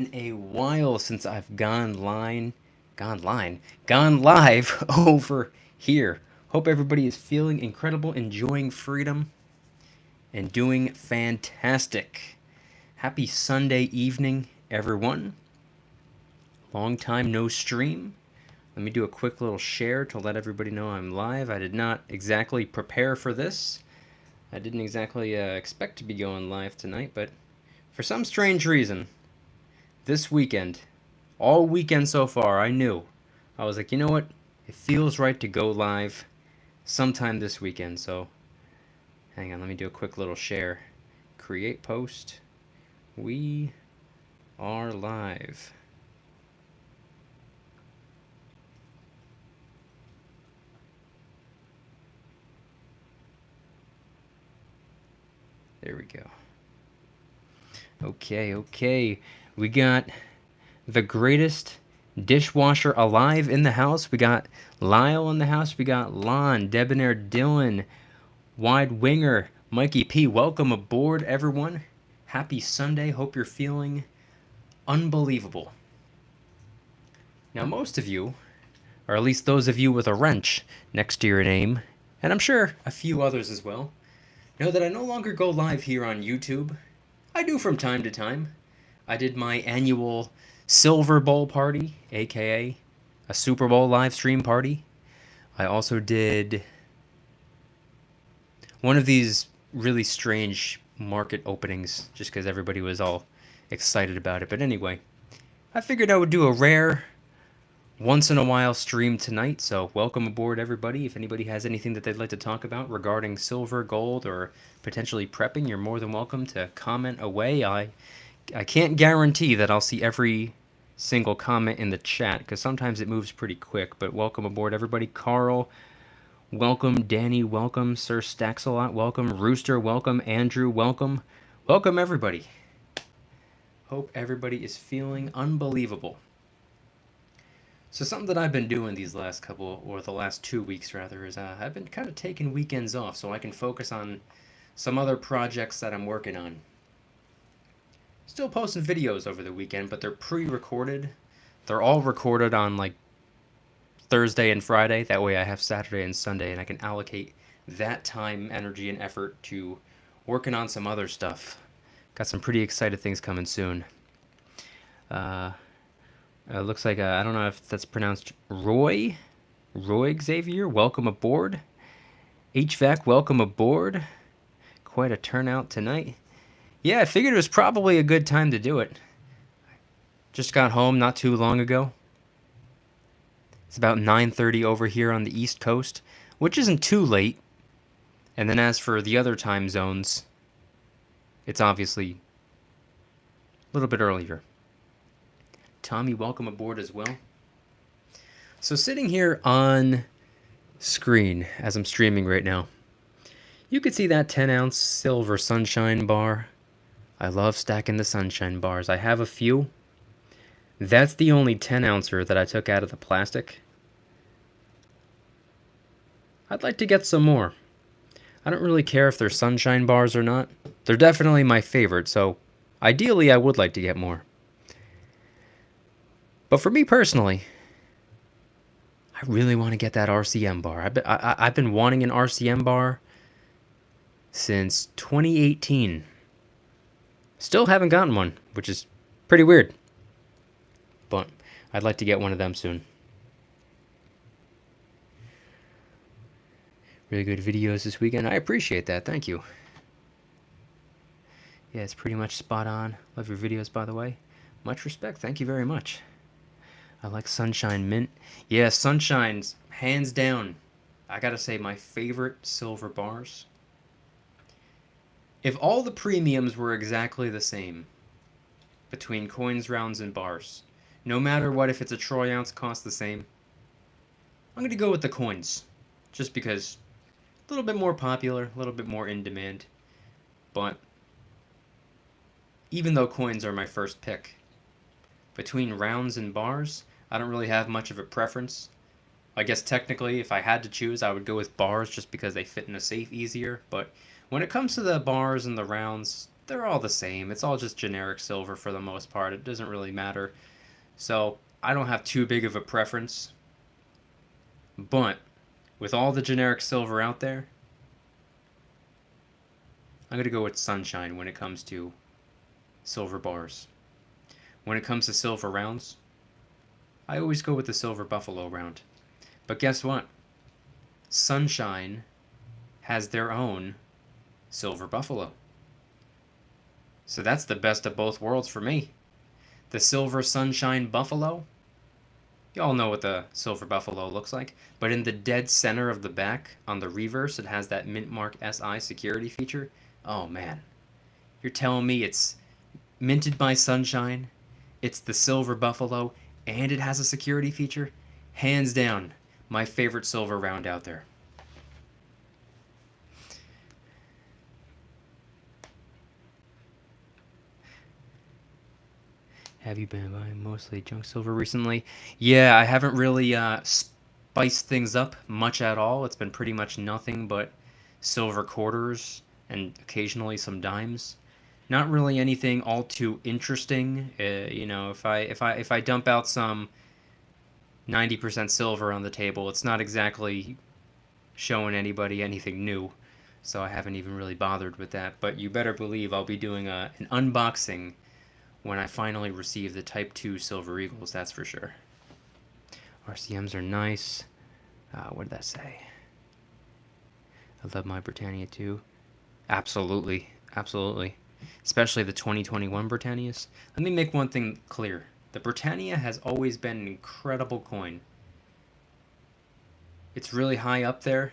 A while since I've gone live over here. Hope everybody is feeling incredible, enjoying freedom, and doing fantastic. Happy Sunday evening, everyone. Long time no stream. Let me do a quick little share to let everybody know I'm live. I did not exactly prepare for this. I didn't exactly expect to be going live tonight, but for some strange reason, this weekend, all weekend so far, I knew. I was like, you know what? It feels right to go live sometime this weekend. So, hang on, let me do a quick little share. Create post. We are live. There we go. Okay. We got the greatest dishwasher alive in the house. We got Lyle in the house. We got Lon, Debonair Dylan, Wide Winger, Mikey P. Welcome aboard, everyone. Happy Sunday. Hope you're feeling unbelievable. Now, most of you, or at least those of you with a wrench next to your name, and I'm sure a few others as well, know that I no longer go live here on YouTube. I do from time to time. I did my annual Silver Bowl party, aka a Super Bowl live stream party. I also did one of these really strange market openings just because everybody was all excited about it. But anyway, I figured I would do a rare once in a while stream tonight. So welcome aboard, everybody. If anybody has anything that they'd like to talk about regarding silver, gold, or potentially prepping, you're more than welcome to comment away. I can't guarantee that I'll see every single comment in the chat because sometimes it moves pretty quick. But welcome aboard, everybody. Carl, welcome. Danny, welcome. Sir Staxalot, welcome. Rooster, welcome. Andrew, welcome. Welcome, everybody. Hope everybody is feeling unbelievable. So something that I've been doing these last couple, or the last 2 weeks rather, is I've been kind of taking weekends off so I can focus on some other projects that I'm working on. Still posting videos over the weekend, but they're pre-recorded. They're all recorded on like Thursday and Friday. That way I have Saturday and Sunday, and I can allocate that time, energy, and effort to working on some other stuff. Got some pretty excited things coming soon. Looks like, I don't know if that's pronounced Roy Xavier, welcome aboard. HVAC, welcome aboard. Quite a turnout tonight. Yeah, I figured it was probably a good time to do it. Just got home not too long ago. It's about 9:30 over here on the East Coast, which isn't too late. And then as for the other time zones, it's obviously a little bit earlier. Tommy, welcome aboard as well. So sitting here on screen as I'm streaming right now, you could see that 10-ounce silver sunshine bar. I love stacking the sunshine bars. I have a few. That's the only 10-ouncer that I took out of the plastic. I'd like to get some more. I don't really care if they're sunshine bars or not. They're definitely my favorite, so ideally I would like to get more. But for me personally, I really want to get that RCM bar. I've been wanting an RCM bar since 2018. Still haven't gotten one, which is pretty weird. But I'd like to get one of them soon. Really good videos this weekend. I appreciate that. Thank you. Yeah, it's pretty much spot on. Love your videos, by the way. Much respect. Thank you very much. I like Sunshine Mint. Yeah, Sunshine's hands down, I gotta say, my favorite silver bars. If all the premiums were exactly the same between coins, rounds, and bars, no matter what, if it's a troy ounce, costs the same, I'm gonna go with the coins. Just because a little bit more popular, a little bit more in demand. But even though coins are my first pick, between rounds and bars, I don't really have much of a preference. I guess technically, if I had to choose, I would go with bars just because they fit in a safe easier. But when it comes to the bars and the rounds, they're all the same. It's all just generic silver for the most part. It doesn't really matter. So I don't have too big of a preference. But with all the generic silver out there, I'm going to go with Sunshine when it comes to silver bars. When it comes to silver rounds, I always go with the Silver Buffalo round. But guess what? Sunshine has their own Silver Buffalo. So that's the best of both worlds for me. The Silver Sunshine Buffalo. You all know what the Silver Buffalo looks like. But in the dead center of the back, on the reverse, it has that Mint Mark SI security feature. Oh man. You're telling me it's minted by Sunshine, it's the Silver Buffalo, and it has a security feature? Hands down, my favorite silver round out there. Have you been buying mostly junk silver recently? Yeah, I haven't really spiced things up much at all. It's been pretty much nothing but silver quarters and occasionally some dimes. Not really anything all too interesting. You know, if I dump out some 90% silver on the table, it's not exactly showing anybody anything new. So I haven't even really bothered with that. But you better believe I'll be doing an unboxing when I finally receive the Type 2 Silver Eagles, that's for sure. RCMs are nice. What did that say? I love my Britannia too. Absolutely, absolutely. Especially the 2021 Britannias. Let me make one thing clear. The Britannia has always been an incredible coin. It's really high up there.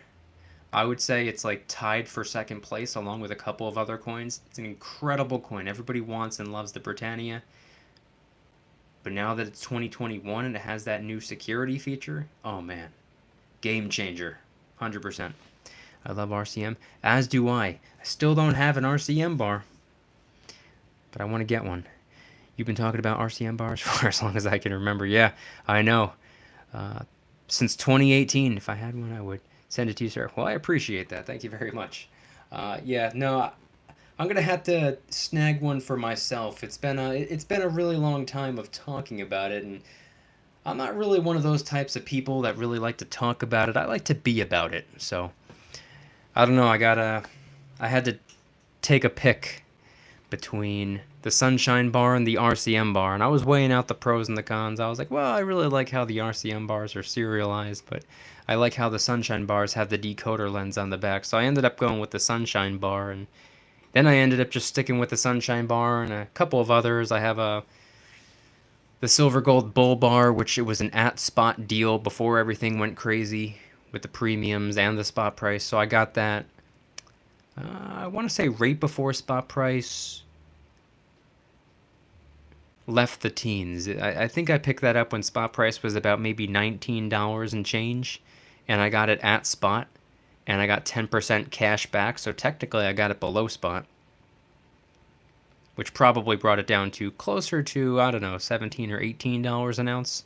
I would say it's like tied for second place along with a couple of other coins. It's an incredible coin. Everybody wants and loves the Britannia. But now that it's 2021 and it has that new security feature, oh man. Game changer. 100%. I love RCM, as do I. I still don't have an RCM bar, but I want to get one. You've been talking about RCM bars for as long as I can remember. Yeah, I know. Since 2018, if I had one, I would send it to you, sir. Well, I appreciate that. Thank you very much. Yeah, no, I'm gonna have to snag one for myself. It's been a really long time of talking about it, and I'm not really one of those types of people that really like to talk about it. I like to be about it. So I don't know. I had to take a pick between the Sunshine bar and the RCM bar, and I was weighing out the pros and the cons. I was like, well, I really like how the RCM bars are serialized, but I like how the Sunshine bars have the decoder lens on the back. So I ended up going with the Sunshine bar, and then I ended up just sticking with the Sunshine bar and a couple of others. I have the Silver Gold Bull bar, which it was an at-spot deal before everything went crazy with the premiums and the spot price. So I got that, I want to say right before spot price left the teens. I think I picked that up when spot price was about maybe $19 and change, and I got it at spot, and I got 10% cash back, so technically I got it below spot, which probably brought it down to closer to, I don't know, $17 or $18 an ounce,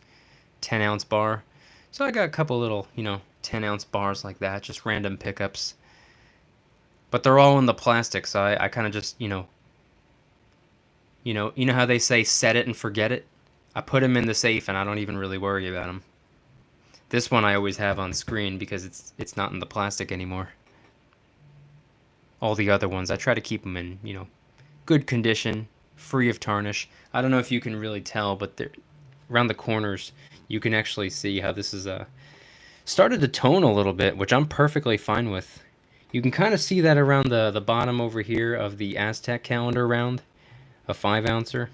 10-ounce bar. So I got a couple little, 10-ounce bars like that, just random pickups. But they're all in the plastic, so I kind of just, you know how they say set it and forget it? I put them in the safe and I don't even really worry about them. This one I always have on screen because it's not in the plastic anymore. All the other ones, I try to keep them in, good condition, free of tarnish. I don't know if you can really tell, but around the corners, you can actually see how this is started to tone a little bit, which I'm perfectly fine with. You can kind of see that around the bottom over here of the Aztec calendar round, a 5-ouncer.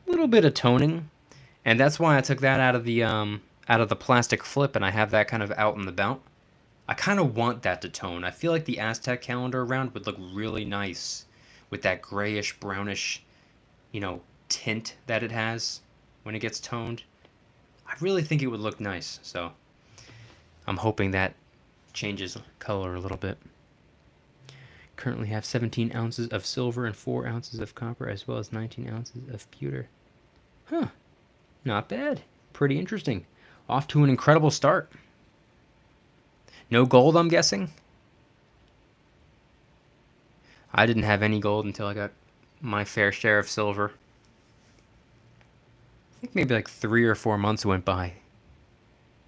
A little bit of toning, and that's why I took that out of the plastic flip, and I have that kind of out and about. I kind of want that to tone. I feel like the Aztec calendar round would look really nice with that grayish, brownish, tint that it has when it gets toned. I really think it would look nice, so I'm hoping that changes color a little bit. Currently have 17 ounces of silver and 4 ounces of copper, as well as 19 ounces of pewter. Huh. Not bad. Pretty interesting. Off to an incredible start. No gold, I'm guessing? I didn't have any gold until I got my fair share of silver. I think maybe like 3 or 4 months went by,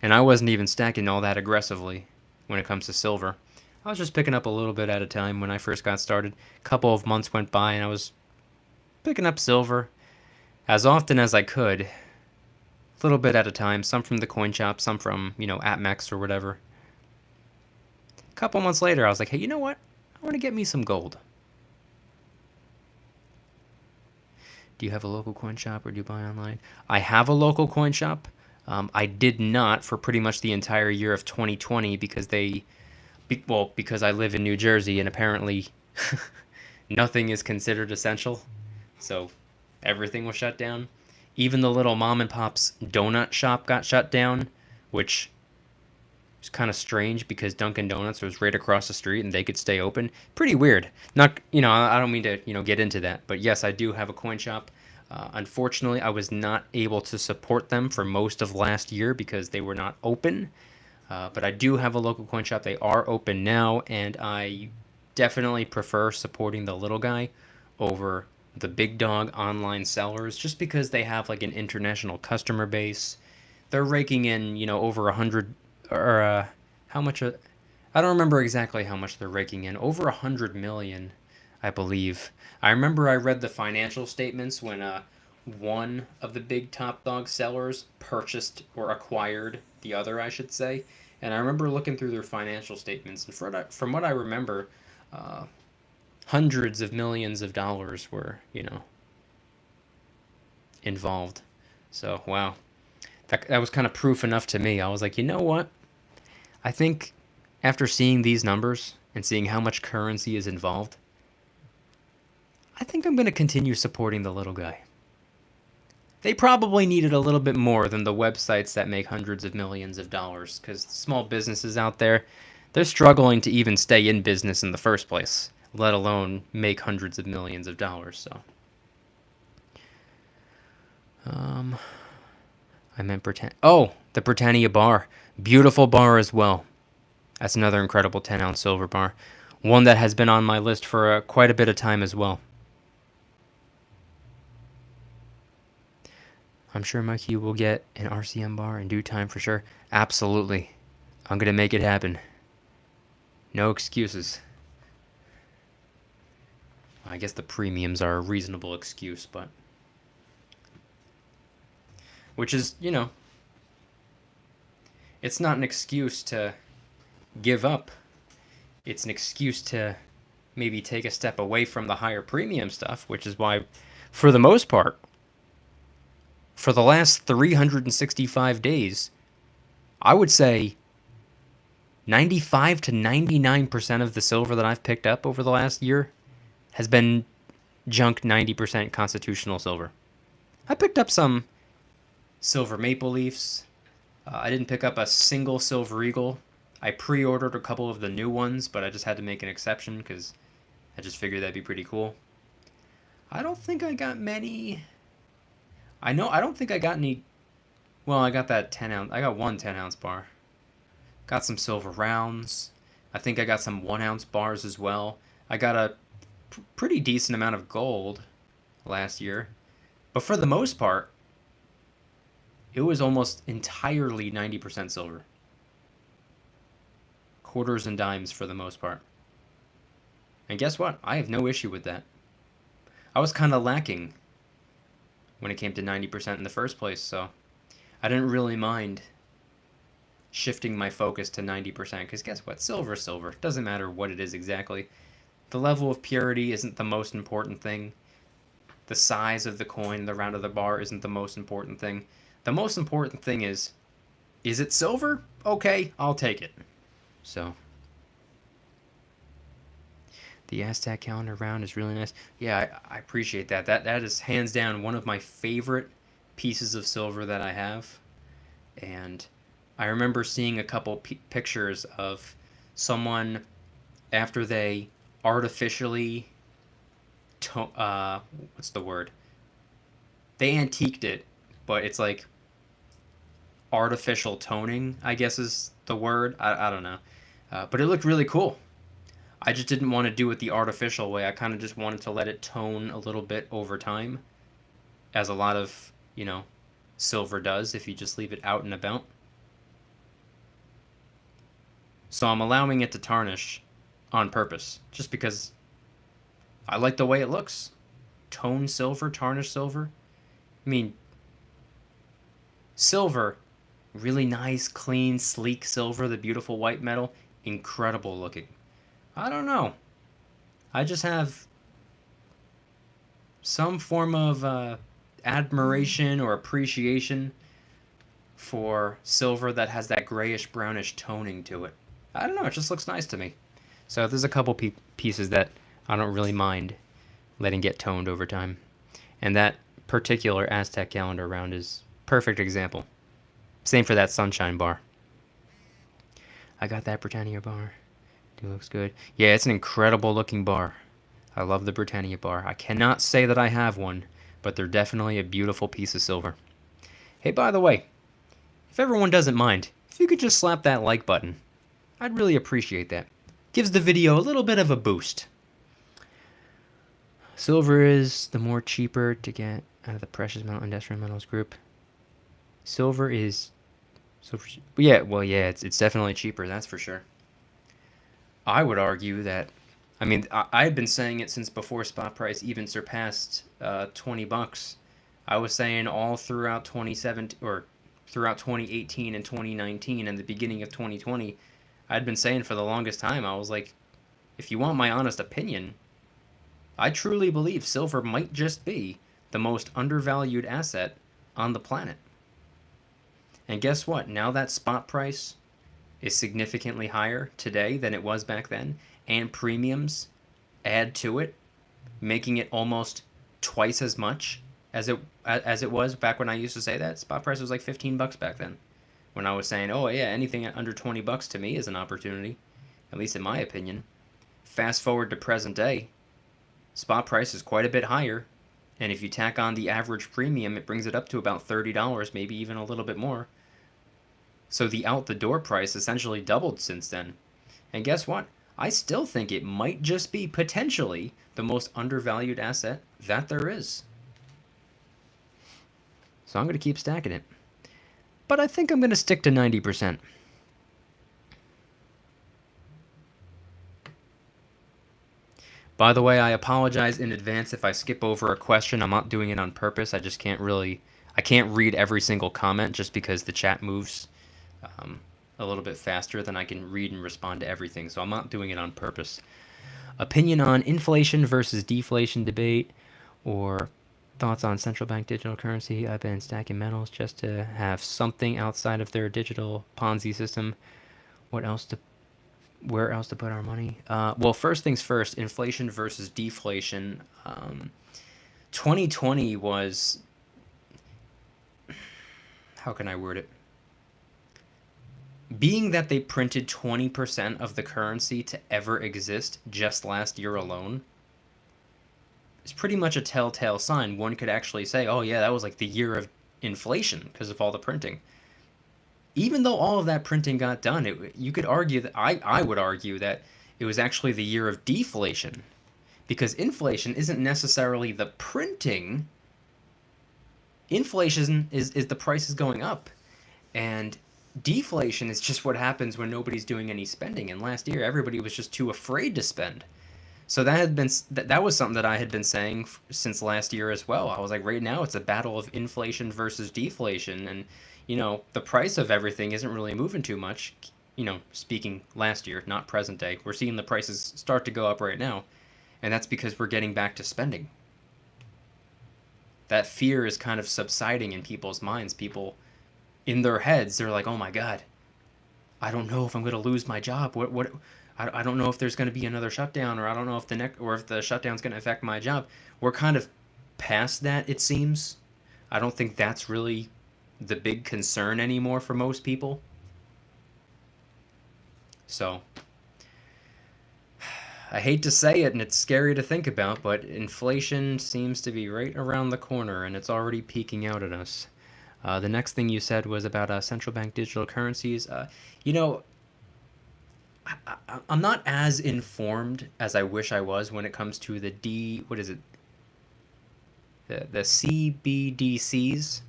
and I wasn't even stacking all that aggressively when it comes to silver. I was just picking up a little bit at a time when I first got started. A couple of months went by, and I was picking up silver as often as I could, a little bit at a time. Some from the coin shop, some from AppMex or whatever. A couple months later, I was like, hey, you know what? I want to get me some gold. Do you have a local coin shop or do you buy online? I have a local coin shop. I did not for pretty much the entire year of 2020 because because I live in New Jersey and apparently nothing is considered essential. So everything was shut down. Even the little mom and pop's donut shop got shut down, which was kind of strange because Dunkin' Donuts was right across the street and they could stay open. Pretty weird. Not, I don't mean to, get into that, but yes, I do have a coin shop. Unfortunately, I was not able to support them for most of last year because they were not open. But I do have a local coin shop. They are open now, and I definitely prefer supporting the little guy over the big dog online sellers just because they have like an international customer base. They're raking in, over 100 or how much? I don't remember exactly how much they're raking in. Over 100 million, I believe. I remember I read the financial statements when one of the big top dog sellers purchased or acquired the other, I should say. And I remember looking through their financial statements, and from what I remember, hundreds of millions of dollars were, involved. So, wow. That was kind of proof enough to me. I was like, you know what? I think after seeing these numbers and seeing how much currency is involved, I think I'm going to continue supporting the little guy. They probably needed a little bit more than the websites that make hundreds of millions of dollars, because small businesses out there, they're struggling to even stay in business in the first place, let alone make hundreds of millions of dollars. So, I meant the Britannia bar. Beautiful bar as well. That's another incredible 10-ounce silver bar. One that has been on my list for quite a bit of time as well. I'm sure Mykie will get an RCM bar in due time for sure. Absolutely. I'm going to make it happen. No excuses. I guess the premiums are a reasonable excuse, but... Which is, it's not an excuse to give up. It's an excuse to maybe take a step away from the higher premium stuff, which is why, for the most part, for the last 365 days, I would say 95 to 99% of the silver that I've picked up over the last year has been junk 90% constitutional silver. I picked up some silver maple leafs. I didn't pick up a single silver eagle. I pre-ordered a couple of the new ones, but I just had to make an exception because I just figured that'd be pretty cool. I don't think I got many... I don't think I got any... Well, I got that 10-ounce... I got one 10-ounce bar. Got some silver rounds. I think I got some 1-ounce bars as well. I got a pretty decent amount of gold last year. But for the most part, it was almost entirely 90% silver. Quarters and dimes for the most part. And guess what? I have no issue with that. I was kind of lacking when it came to 90% in the first place, so I didn't really mind shifting my focus to 90%, because guess what? Silver. Doesn't matter what it is exactly. The level of purity isn't the most important thing. The size of the coin, the round of the bar isn't the most important thing. The most important thing is it silver? Okay, I'll take it. So, the Aztec calendar round is really nice. Yeah, I appreciate that. That is hands down one of my favorite pieces of silver that I have. And I remember seeing a couple pictures of someone after they artificially, what's the word? They antiqued it, but it's like artificial toning, I guess is the word. I don't know. But it looked really cool. I just didn't want to do it the artificial way. I kind of just wanted to let it tone a little bit over time, as a lot of, silver does if you just leave it out and about. So I'm allowing it to tarnish on purpose, just because I like the way it looks. Tone silver, tarnish silver. I mean, silver, really nice, clean, sleek silver, the beautiful white metal, incredible looking. I don't know. I just have some form of admiration or appreciation for silver that has that grayish brownish toning to it. I don't know, it just looks nice to me. So there's a couple pieces that I don't really mind letting get toned over time. And that particular Aztec calendar round is perfect example. Same for that sunshine bar. I got that Britannia bar. It looks good. Yeah, it's an incredible looking bar. I love the Britannia bar. I cannot say that I have one, but they're definitely a beautiful piece of silver. Hey, by the way, if everyone doesn't mind, if you could just slap that like button, I'd really appreciate that. Gives the video a little bit of a boost. Silver is the more cheaper to get out of the precious metal industrial metals group. Silver is... yeah, it's definitely cheaper, that's for sure. I would argue that, I mean, I've been saying it since before spot price even surpassed $20. I was saying all throughout 2017 or throughout 2018 and 2019 and the beginning of 2020, I'd been saying for the longest time, I was like, if you want my honest opinion, I truly believe silver might just be the most undervalued asset on the planet. And guess what? Now that spot price is significantly higher today than it was back then, and premiums add to it, making it almost twice as much as it was back when I used to say that. Spot price was like $15 back then, when I was saying, oh yeah, anything under $20 to me is an opportunity, at least in my opinion. Fast forward to present day, spot price is quite a bit higher, and if you tack on the average premium, it brings it up to about $30, maybe even a little bit more. So the out-the-door price essentially doubled since then. And guess what? I still think it might just be potentially the most undervalued asset that there is. So I'm going to keep stacking it. But I think I'm going to stick to 90%. By the way, I apologize in advance if I skip over a question. I'm not doing it on purpose. I just can't really... I can't read every single comment just because the chat moves a little bit faster than I can read and respond to everything. So I'm not doing it on purpose. Opinion on inflation versus deflation debate, or thoughts on central bank digital currency. I've been stacking metals just to have something outside of their digital Ponzi system. Where else to put our money? Well, first things first, inflation versus deflation. 2020 was, how can I word it? Being that they printed 20% of the currency to ever exist just last year alone is pretty much a telltale sign. One could actually say, oh yeah, that was like the year of inflation because of all the printing. Even though all of that printing got done, you could argue that, I would argue that it was actually the year of deflation, because inflation isn't necessarily the printing. Inflation is the prices going up, and deflation is just what happens when nobody's doing any spending. And last year, everybody was just too afraid to spend. So that was something that I had been saying since last year as well. I was like, right now it's a battle of inflation versus deflation, and the price of everything isn't really moving too much. Speaking last year, not present day. We're seeing the prices start to go up right now, and that's because we're getting back to spending. That fear is kind of subsiding in people's minds. People, in their heads, they're like, oh my God, I don't know if I'm going to lose my job. I don't know if there's going to be another shutdown, or I don't know if the shutdown's going to affect my job. We're kind of past that, it seems. I don't think that's really the big concern anymore for most people. So, I hate to say it, and it's scary to think about, but inflation seems to be right around the corner, and it's already peeking out at us. The next thing you said was about central bank digital currencies. I'm not as informed as I wish I was when it comes to what is it? The CBDCs.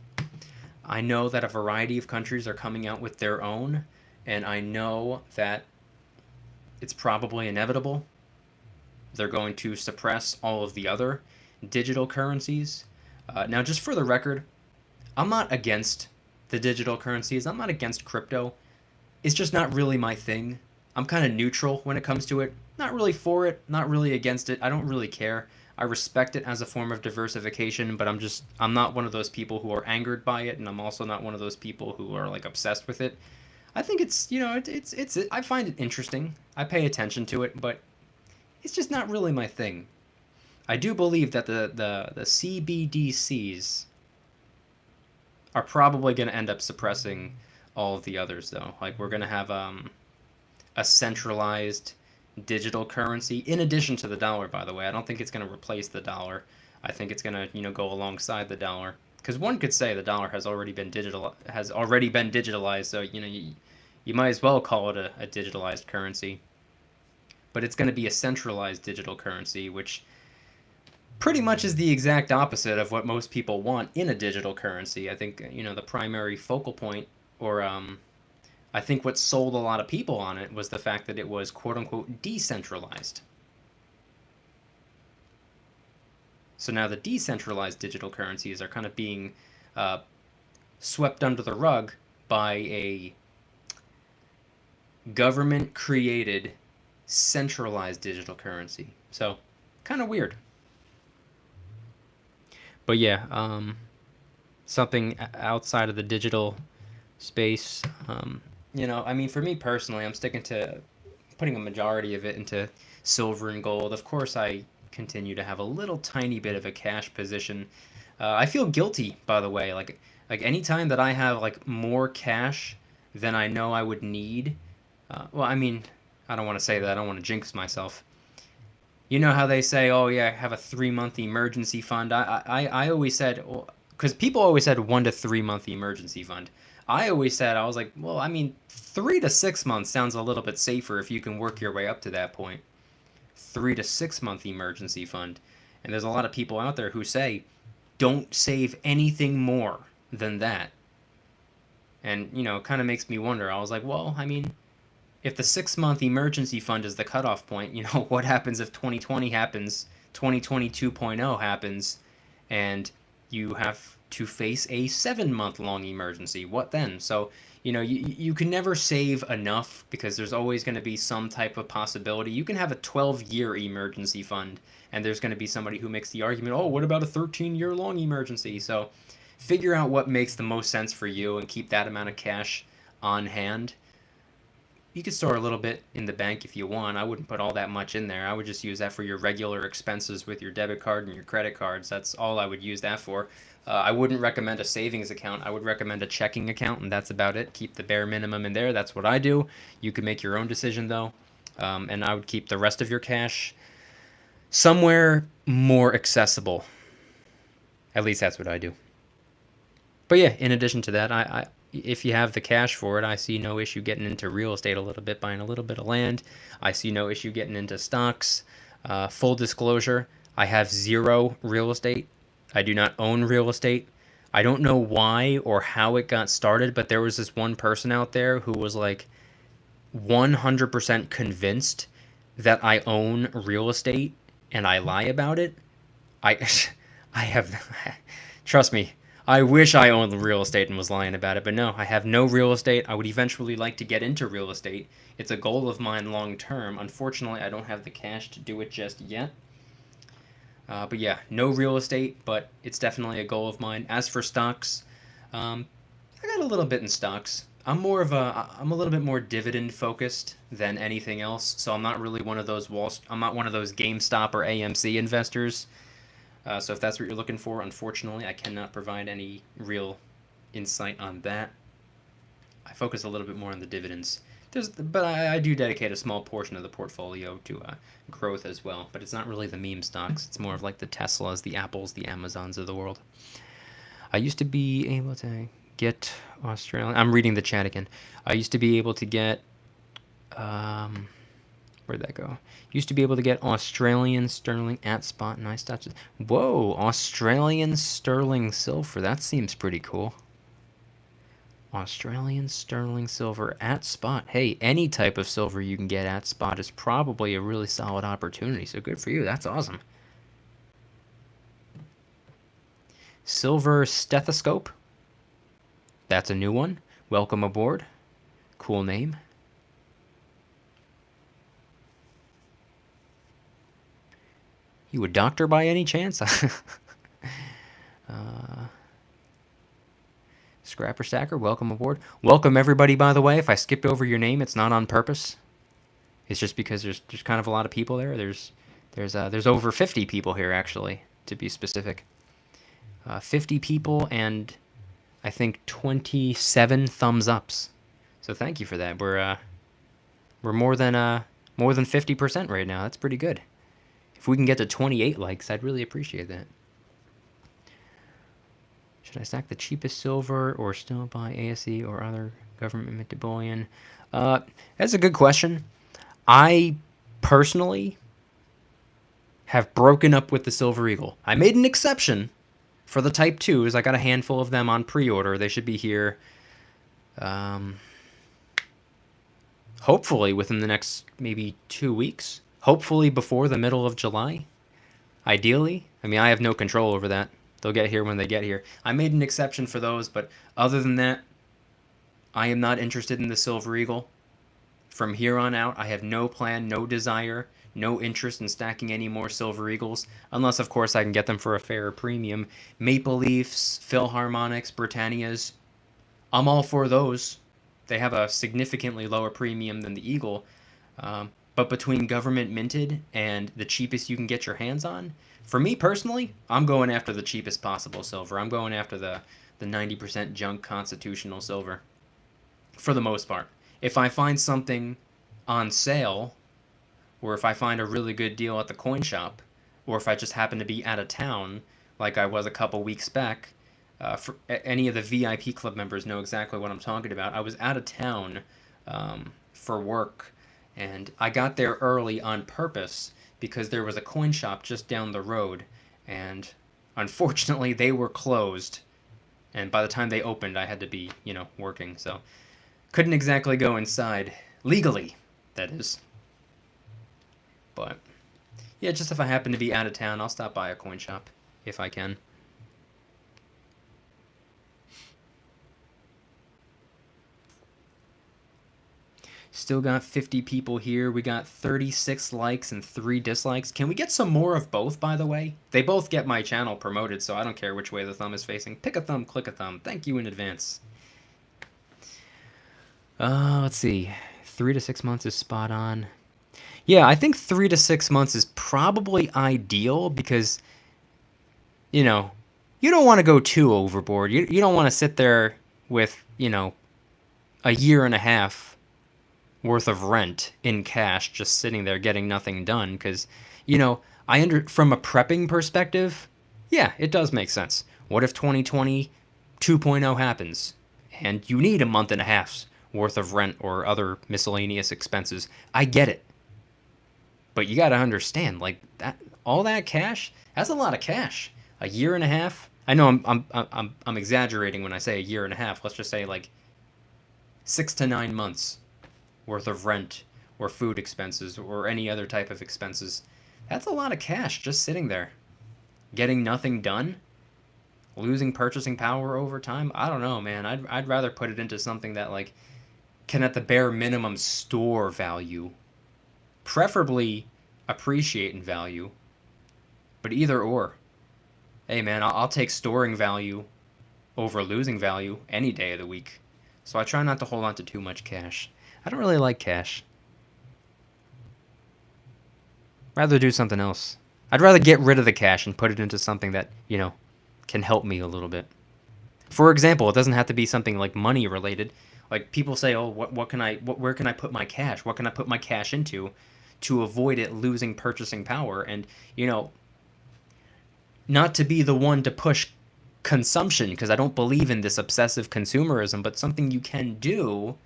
I know that a variety of countries are coming out with their own, and I know that it's probably inevitable. They're going to suppress all of the other digital currencies. Now, just for the record, I'm not against the digital currencies. I'm not against crypto. It's just not really my thing. I'm kind of neutral when it comes to it. Not really for it, not really against it. I don't really care. I respect it as a form of diversification, but I'm not one of those people who are angered by it, and I'm also not one of those people who are like obsessed with it. I think it's, I find it interesting. I pay attention to it, but it's just not really my thing. I do believe that the CBDCs are probably going to end up suppressing all of the others, though. Like, we're going to have a centralized digital currency in addition to the dollar, by the way. I don't think it's going to replace the dollar. I think it's going to, go alongside the dollar. Because one could say the dollar has already been digitalized, so, you might as well call it a digitalized currency. But it's going to be a centralized digital currency, which pretty much is the exact opposite of what most people want in a digital currency. I think, the primary focal point, or I think what sold a lot of people on it was the fact that it was quote-unquote decentralized. So now the decentralized digital currencies are kind of being swept under the rug by a government-created centralized digital currency. So, kind of weird. But yeah, something outside of the digital space. I mean, for me personally, I'm sticking to putting a majority of it into silver and gold. Of course, I continue to have a little tiny bit of a cash position. I feel guilty, by the way. Like anytime that I have like more cash than I know I would need. Well, I mean, I don't want to say that. I don't want to jinx myself. You know how they say, "Oh yeah, have a 3-month emergency fund." I always said, because people always said 1 to 3 month emergency fund. I always said, I was like, well, I mean, 3 to 6 months sounds a little bit safer if you can work your way up to that point. 3 to 6 month emergency fund, and there's a lot of people out there who say, don't save anything more than that. And it kind of makes me wonder. I was like, well, I mean, if the 6-month emergency fund is the cutoff point, what happens if 2020 happens, 2020 2.0 happens, and you have to face a 7-month long emergency? What then? So, you can never save enough because there's always going to be some type of possibility. You can have a 12-year emergency fund, and there's going to be somebody who makes the argument, oh, what about a 13-year long emergency? So figure out what makes the most sense for you and keep that amount of cash on hand. You could store a little bit in the bank if you want. I wouldn't put all that much in there. I would just use that for your regular expenses with your debit card and your credit cards. That's all I would use that for. I wouldn't recommend a savings account. I would recommend a checking account, and that's about it. Keep the bare minimum in there. That's what I do. You can make your own decision, though. And I would keep the rest of your cash somewhere more accessible. At least that's what I do. But yeah, in addition to that, if you have the cash for it, I see no issue getting into real estate a little bit, buying a little bit of land. I see no issue getting into stocks. Full disclosure, I have zero real estate. I do not own real estate. I don't know why or how it got started, but there was this one person out there who was like 100% convinced that I own real estate, and I lie about it. I have, trust me, I wish I owned real estate and was lying about it, but no, I have no real estate. I would eventually like to get into real estate. It's a goal of mine long term. Unfortunately, I don't have the cash to do it just yet. But yeah, no real estate, but it's definitely a goal of mine. As for stocks, I got a little bit in stocks. I'm a little bit more dividend focused than anything else. So I'm not really one of those I'm not one of those GameStop or AMC investors. So if that's what you're looking for, unfortunately, I cannot provide any real insight on that. I focus a little bit more on the dividends. But I do dedicate a small portion of the portfolio to growth as well. But it's not really the meme stocks. It's more of like the Teslas, the Apples, the Amazons of the world. I used to be able to get Australian. I'm reading the chat again. I used to be able to get Where'd that go? Used to be able to get Australian sterling at spot. Nice touches. Whoa, Australian sterling silver. That seems pretty cool. Australian sterling silver at spot. Hey, any type of silver you can get at spot is probably a really solid opportunity. So good for you. That's awesome. Silver stethoscope. That's a new one. Welcome aboard. Cool name. You a doctor by any chance? Scrapper Stacker, welcome aboard. Welcome everybody, by the way. If I skipped over your name, it's not on purpose. It's just because there's kind of a lot of people there. There's over 50 people here, actually, to be specific. 50 people and I think 27 thumbs ups. So thank you for that. We're more than 50% right now. That's pretty good. If we can get to 28 likes, I'd really appreciate that. Should I stack the cheapest silver or still buy ASE or other government minted bullion? That's a good question. I personally have broken up with the Silver Eagle. I made an exception for the Type 2s. I got a handful of them on pre-order. They should be here hopefully within the next maybe 2 weeks. Hopefully before the middle of July. Ideally. I mean, I have no control over that. They'll get here when they get here. I made an exception for those, but other than that, I am not interested in the Silver Eagle. From here on out, I have no plan, no desire, no interest in stacking any more Silver Eagles, unless, of course, I can get them for a fairer premium. Maple Leafs, Philharmonics, Britannias, I'm all for those. They have a significantly lower premium than the Eagle, but between government minted and the cheapest you can get your hands on, for me personally, I'm going after the cheapest possible silver. I'm going after the 90% junk constitutional silver, for the most part. If I find something on sale, or if I find a really good deal at the coin shop, or if I just happen to be out of town, like I was a couple weeks back, for any of the VIP club members know exactly what I'm talking about. I was out of town for work, and I got there early on purpose because there was a coin shop just down the road, and unfortunately they were closed, and by the time they opened I had to be, working, so couldn't exactly go inside, legally, that is. But yeah, just if I happen to be out of town, I'll stop by a coin shop if I can. Still got 50 people here. We got 36 likes and 3 dislikes. Can we get some more of both, by the way? They both get my channel promoted, so I don't care which way the thumb is facing. Pick a thumb, click a thumb. Thank you in advance. Let's see. 3 to 6 months is spot on. Yeah, I think 3 to 6 months is probably ideal because, you don't want to go too overboard. You don't want to sit there with, a year and a half worth of rent in cash just sitting there getting nothing done because, from a prepping perspective, yeah, it does make sense. What if 2020 2.0 happens and you need a month and a half's worth of rent or other miscellaneous expenses? I get it. But you got to understand, like, that all that cash, that's a lot of cash. A year and a half. I know I'm exaggerating when I say a year and a half. Let's just say like 6 to 9 months worth of rent or food expenses or any other type of expenses. That's a lot of cash just sitting there. Getting nothing done? Losing purchasing power over time? I don't know, man. I'd rather put it into something that, like, can at the bare minimum store value. Preferably appreciate in value. But either or. Hey, man, I'll take storing value over losing value any day of the week. So I try not to hold on to too much cash. I don't really like cash. Rather do something else. I'd rather get rid of the cash and put it into something that, can help me a little bit. For example, it doesn't have to be something like money related. Like, people say, oh, where can I put my cash? What can I put my cash into to avoid it losing purchasing power? And, not to be the one to push consumption, because I don't believe in this obsessive consumerism, but something you can do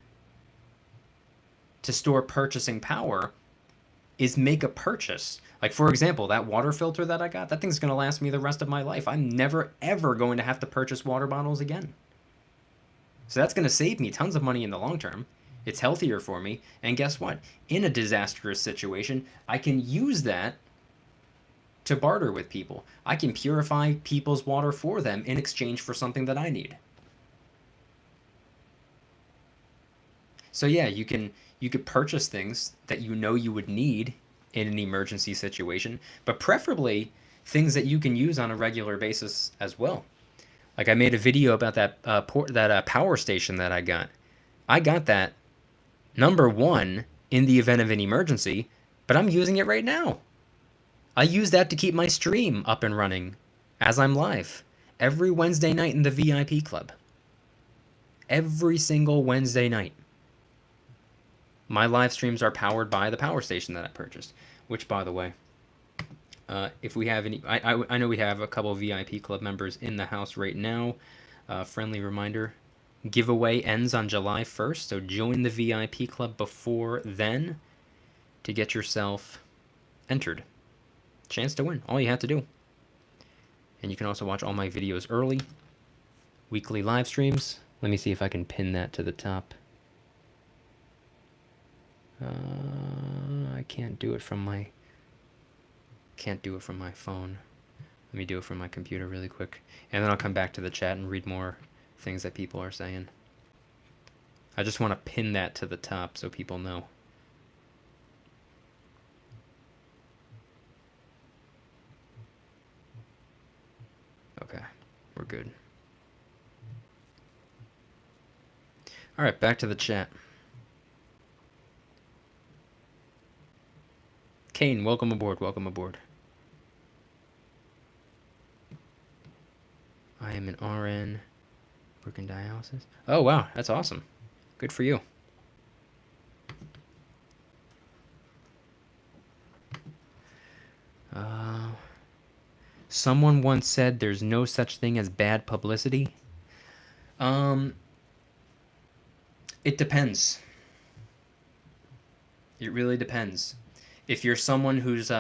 to store purchasing power is make a purchase. Like, for example, that water filter that I got, that thing's going to last me the rest of my life. I'm never, ever going to have to purchase water bottles again. So that's going to save me tons of money in the long term. It's healthier for me. And guess what? In a disastrous situation, I can use that to barter with people. I can purify people's water for them in exchange for something that I need. So yeah, you could purchase things that you know you would need in an emergency situation, but preferably things that you can use on a regular basis as well. Like I made a video about that power station that I got. I got that, number one, in the event of an emergency, but I'm using it right now. I use that to keep my stream up and running as I'm live every Wednesday night in the VIP club. Every single Wednesday night. My live streams are powered by the power station that I purchased, which, by the way, if we have any, I know we have a couple of VIP club members in the house right now. Friendly reminder, giveaway ends on July 1st, so join the VIP club before then to get yourself entered. Chance to win, all you have to do. And you can also watch all my videos early, weekly live streams. Let me see if I can pin that to the top. I can't do it from my phone. Let me do it from my computer really quick, and then I'll come back to the chat and read more things that people are saying. I just want to pin that to the top so people know. Okay, we're good. All right, back to the chat. Kane, welcome aboard, welcome aboard. I am an RN, working dialysis. Oh, wow, that's awesome. Good for you. Someone once said there's no such thing as bad publicity. It depends. It really depends. If you're someone who's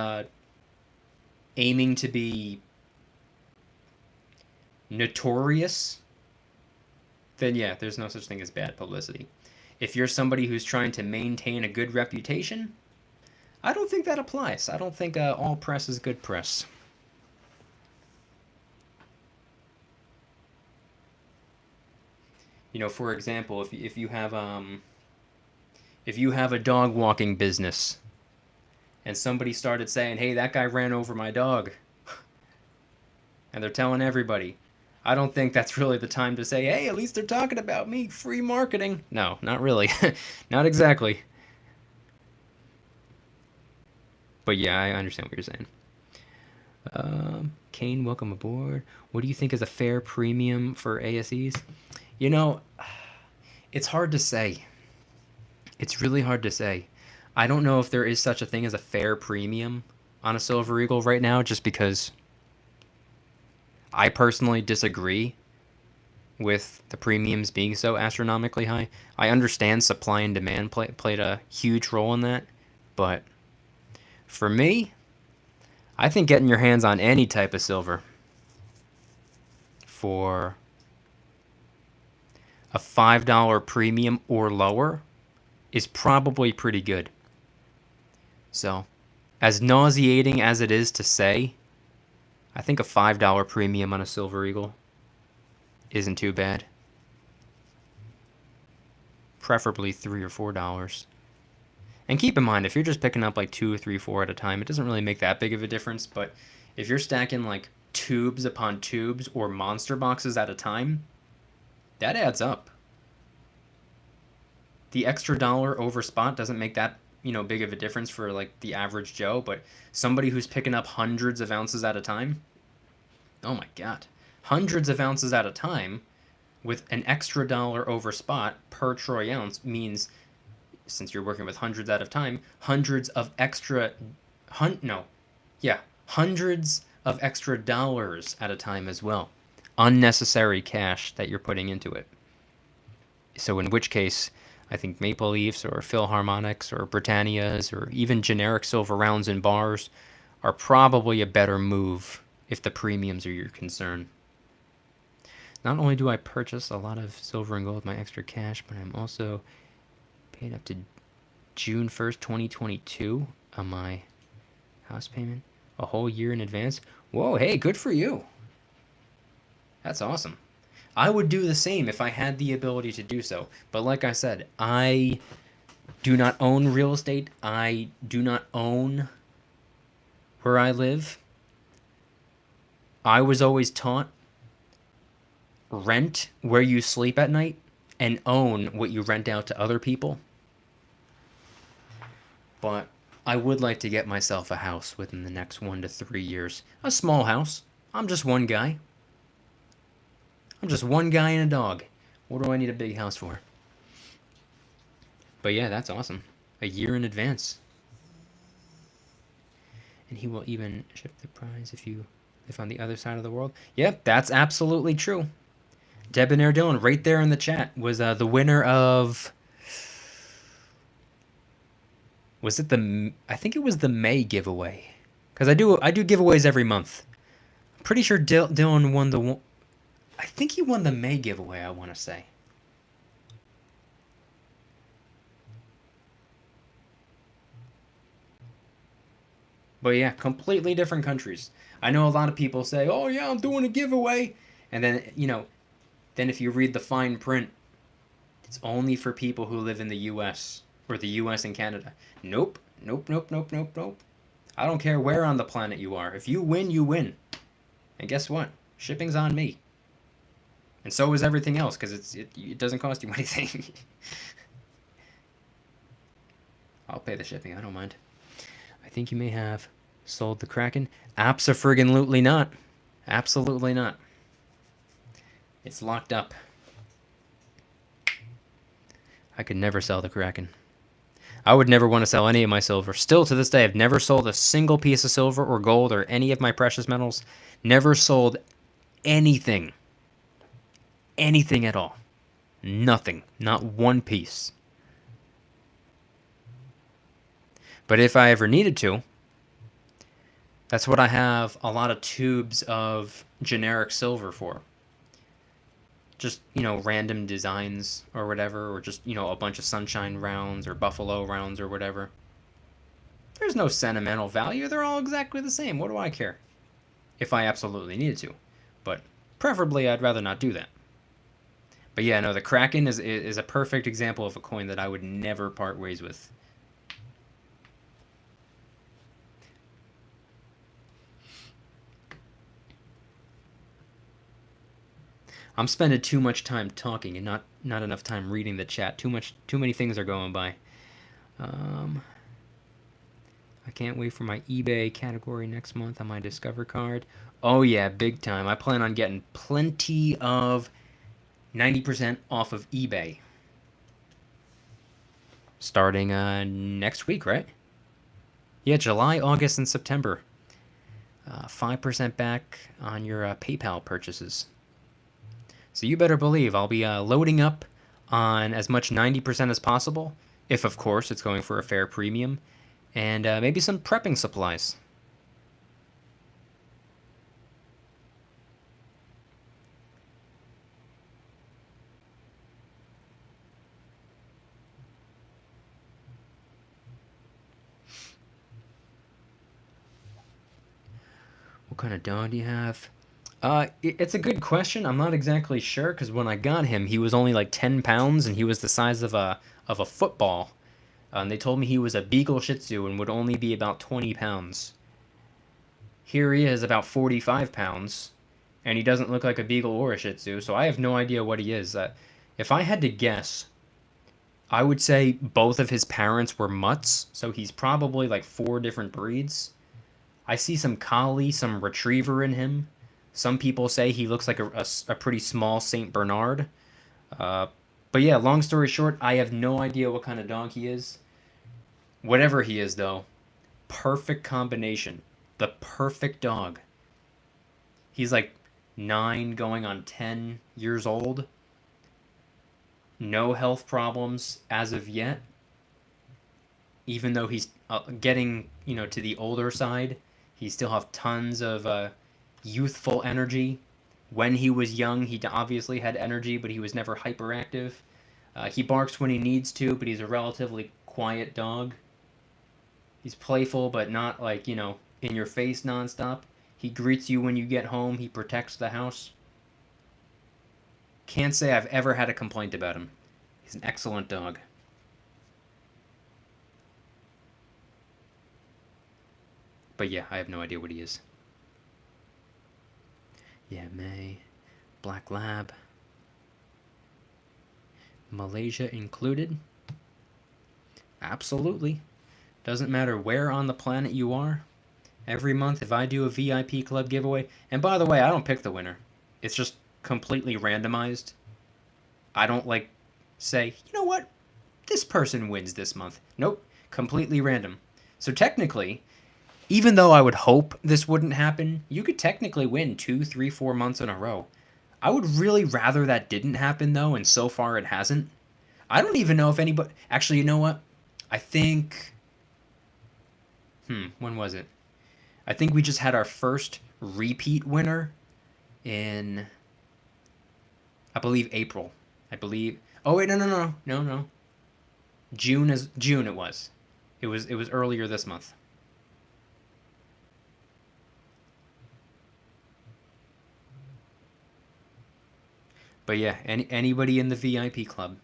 aiming to be notorious, then yeah, there's no such thing as bad publicity. If you're somebody who's trying to maintain a good reputation, I don't think that applies. I don't think all press is good press. You know, for example, if you have a dog walking business, and somebody started saying, "Hey, that guy ran over my dog," and they're telling everybody, I don't think that's really the time to say, "Hey, at least they're talking about me." Free marketing. No, not really. Not exactly. But yeah, I understand what you're saying. Kane, welcome aboard. What do you think is a fair premium for ASEs? You know, it's hard to say. It's really hard to say. I don't know if there is such a thing as a fair premium on a Silver Eagle right now, just because I personally disagree with the premiums being so astronomically high. I understand supply and demand played a huge role in that, but for me, I think getting your hands on any type of silver for a $5 premium or lower is probably pretty good. So, as nauseating as it is to say, I think a $5 premium on a Silver Eagle isn't too bad. Preferably $3 or $4. And keep in mind, if you're just picking up like 2, 3, 4 at a time, it doesn't really make that big of a difference. But if you're stacking like tubes upon tubes or monster boxes at a time, that adds up. The extra dollar over spot doesn't make that, big of a difference for like the average Joe, but somebody who's picking up hundreds of ounces at a time, oh my God, hundreds of ounces at a time with an extra dollar over spot per troy ounce means, since you're working with hundreds at a time, hundreds of extra dollars at a time as well. Unnecessary cash that you're putting into it. So in which case, I think Maple Leafs or Philharmonics or Britannias or even generic silver rounds and bars are probably a better move if the premiums are your concern. Not only do I purchase a lot of silver and gold with my extra cash, but I'm also paid up to June 1st, 2022 on my house payment a whole year in advance. Whoa, hey, good for you. That's awesome. I would do the same if I had the ability to do so. But like I said, I do not own real estate. I do not own where I live. I was always taught rent where you sleep at night and own what you rent out to other people. But I would like to get myself a house within the next 1 to 3 years. A small house. I'm just one guy. I'm just one guy and a dog. What do I need a big house for? But yeah, that's awesome. A year in advance. And he will even ship the prize if you live on the other side of the world. Yep, that's absolutely true. Debonair Dylan, right there in the chat, was the winner of... Was it the... I think it was the May giveaway. Because I do giveaways every month. I'm pretty sure Dylan won the... I think he won the May giveaway, I want to say. But yeah, completely different countries. I know a lot of people say, oh yeah, I'm doing a giveaway. And then, then if you read the fine print, it's only for people who live in the U.S. or the U.S. and Canada. Nope. Nope, nope, nope, nope, nope. I don't care where on the planet you are. If you win, you win. And guess what? Shipping's on me. And so is everything else, because it doesn't cost you anything. I'll pay the shipping, I don't mind. I think you may have sold the Kraken. Abso-friggin-lutely not. Absolutely not. It's locked up. I could never sell the Kraken. I would never want to sell any of my silver. Still to this day, I've never sold a single piece of silver or gold or any of my precious metals. Never sold anything. Anything at all. Nothing. Not one piece. But if I ever needed to, that's what I have a lot of tubes of generic silver for. Just, random designs or whatever, or just, a bunch of sunshine rounds or buffalo rounds or whatever. There's no sentimental value. They're all exactly the same. What do I care? If I absolutely needed to. But preferably, I'd rather not do that. But yeah, no, the Kraken is a perfect example of a coin that I would never part ways with. I'm spending too much time talking and not enough time reading the chat. Too many things are going by. I can't wait for my eBay category next month on my Discover card. Oh yeah, big time. I plan on getting plenty of 90% off of eBay. Starting next week, right? Yeah, July, August, and September. 5% back on your PayPal purchases. So you better believe I'll be loading up on as much 90% as possible, if of course it's going for a fair premium, and maybe some prepping supplies. What kind of dog do you have? It's a good question. I'm not exactly sure, because when I got him, he was only like 10 pounds, and he was the size of a football. And they told me he was a Beagle Shih Tzu and would only be about 20 pounds. Here he is, about 45 pounds, and he doesn't look like a Beagle or a Shih Tzu, so I have no idea what he is. If I had to guess, I would say both of his parents were mutts, so he's probably like 4 different breeds. I see some collie, some retriever in him. Some people say he looks like a pretty small Saint Bernard. But yeah, long story short, I have no idea what kind of dog he is. Whatever he is, though, perfect combination. The perfect dog. He's like 9 going on 10 years old. no health problems as of yet. Even though he's getting, to the older side, he still have tons of youthful energy. When he was young, he obviously had energy, but he was never hyperactive. He barks when he needs to, but he's a relatively quiet dog. He's playful, but not like, in your face nonstop. He greets you when you get home. He protects the house. Can't say I've ever had a complaint about him. He's an excellent dog. But yeah, I have no idea what he is. Yeah, May. Black Lab. Malaysia included? Absolutely. Doesn't matter where on the planet you are. Every month, if I do a VIP club giveaway, and by the way, I don't pick the winner. It's just completely randomized. I don't say, you know what? This person wins this month. Nope. Completely random. So technically, even though I would hope this wouldn't happen, you could technically win 2, 3, 4 months in a row. I would really rather that didn't happen, though, and so far it hasn't. I don't even know if anybody... Actually, you know what? I think... when was it? I think we just had our first repeat winner in... I believe April. Oh, wait, no. June it was. It was earlier this month. But yeah, anybody in the VIP club,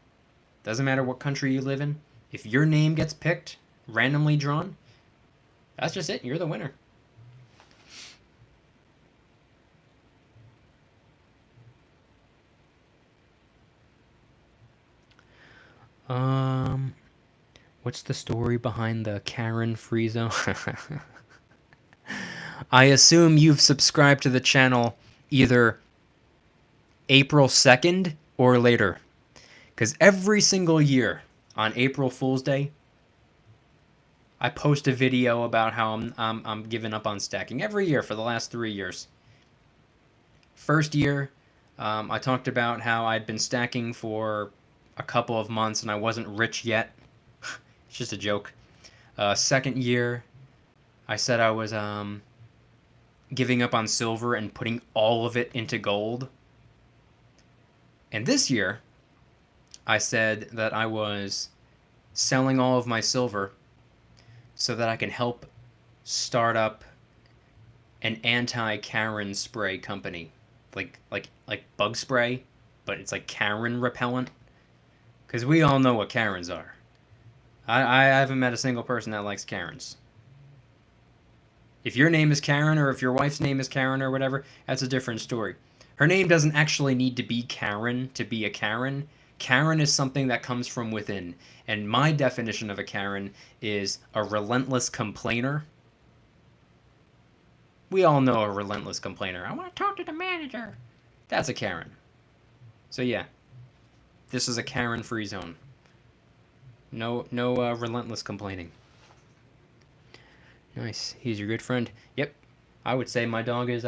doesn't matter what country you live in, if your name gets picked, randomly drawn, that's just it. You're the winner. What's the story behind the Karen free zone? I assume you've subscribed to the channel either April 2nd or later. Because every single year on April Fool's Day, I post a video about how I'm giving up on stacking. Every year for the last 3 years. First year, I talked about how I'd been stacking for a couple of months and I wasn't rich yet. It's just a joke. Second year, I said I was giving up on silver and putting all of it into gold. And this year, I said that I was selling all of my silver so that I can help start up an anti-Karen spray company. Like bug spray, but it's like Karen repellent. Because we all know what Karens are. I haven't met a single person that likes Karens. If your name is Karen, or if your wife's name is Karen or whatever, that's a different story. Her name doesn't actually need to be Karen to be a Karen. Karen is something that comes from within. And my definition of a Karen is a relentless complainer. We all know a relentless complainer. I want to talk to the manager. That's a Karen. So yeah, this is a Karen-free zone. No relentless complaining. Nice. He's your good friend. Yep. I would say my dog is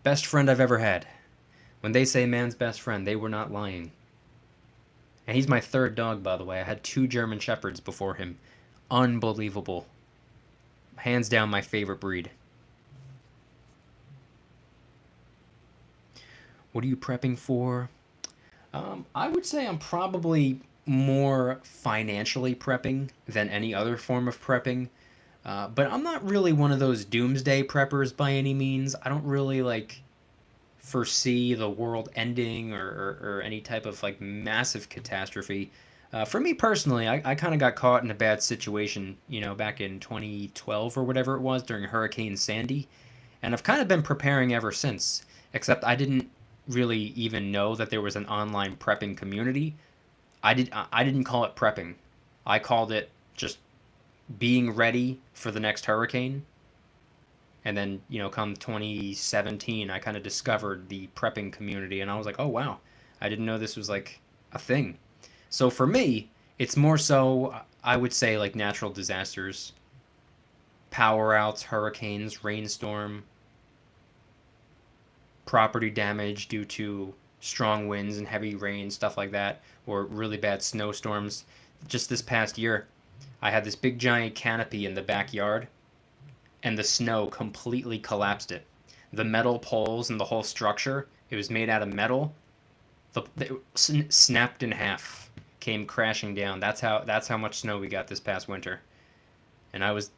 best friend I've ever had. When they say man's best friend, they were not lying. And he's my third dog, by the way. I had 2 German Shepherds before him. Unbelievable. Hands down my favorite breed. What are you prepping for? I would say I'm probably more financially prepping than any other form of prepping. But I'm not really one of those doomsday preppers by any means. I don't really foresee the world ending or any type of massive catastrophe. For me personally, I kind of got caught in a bad situation, back in 2012 or whatever it was during Hurricane Sandy. And I've kind of been preparing ever since, except I didn't really even know that there was an online prepping community. I didn't call it prepping. I called it just being ready for the next hurricane. And then, come 2017, I kind of discovered the prepping community, and I was like, oh wow, I didn't know this was a thing. So for me, it's more so, I would say, natural disasters, power outs, hurricanes, rainstorm, property damage due to strong winds and heavy rain, stuff like that, or really bad snowstorms. Just this past year, I had this big giant canopy in the backyard, and the snow completely collapsed it. The metal poles and the whole structure, it was made out of metal, it snapped in half, came crashing down. That's how much snow we got this past winter, and I was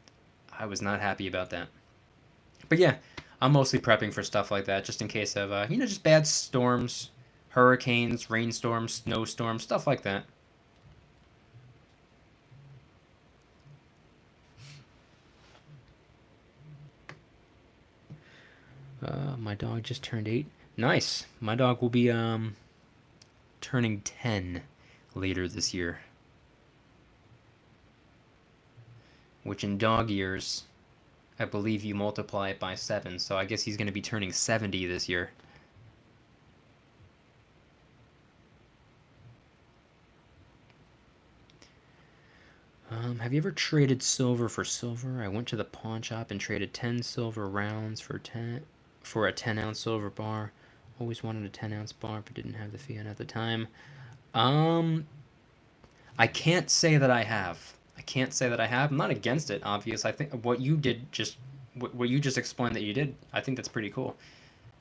not happy about that. But yeah, I'm mostly prepping for stuff like that, just in case of just bad storms, hurricanes, rainstorms, snowstorms, stuff like that. My dog just turned 8. Nice. My dog will be turning 10 later this year, which in dog years, I believe you multiply it by 7. So I guess he's going to be turning 70 this year. Have you ever traded silver for silver? I went to the pawn shop and traded 10 silver rounds for a 10-ounce silver bar. Always wanted a 10-ounce bar, but didn't have the fiat at the time. I can't say that I have. I'm not against it, obvious. I think what you just explained that you did, I think that's pretty cool.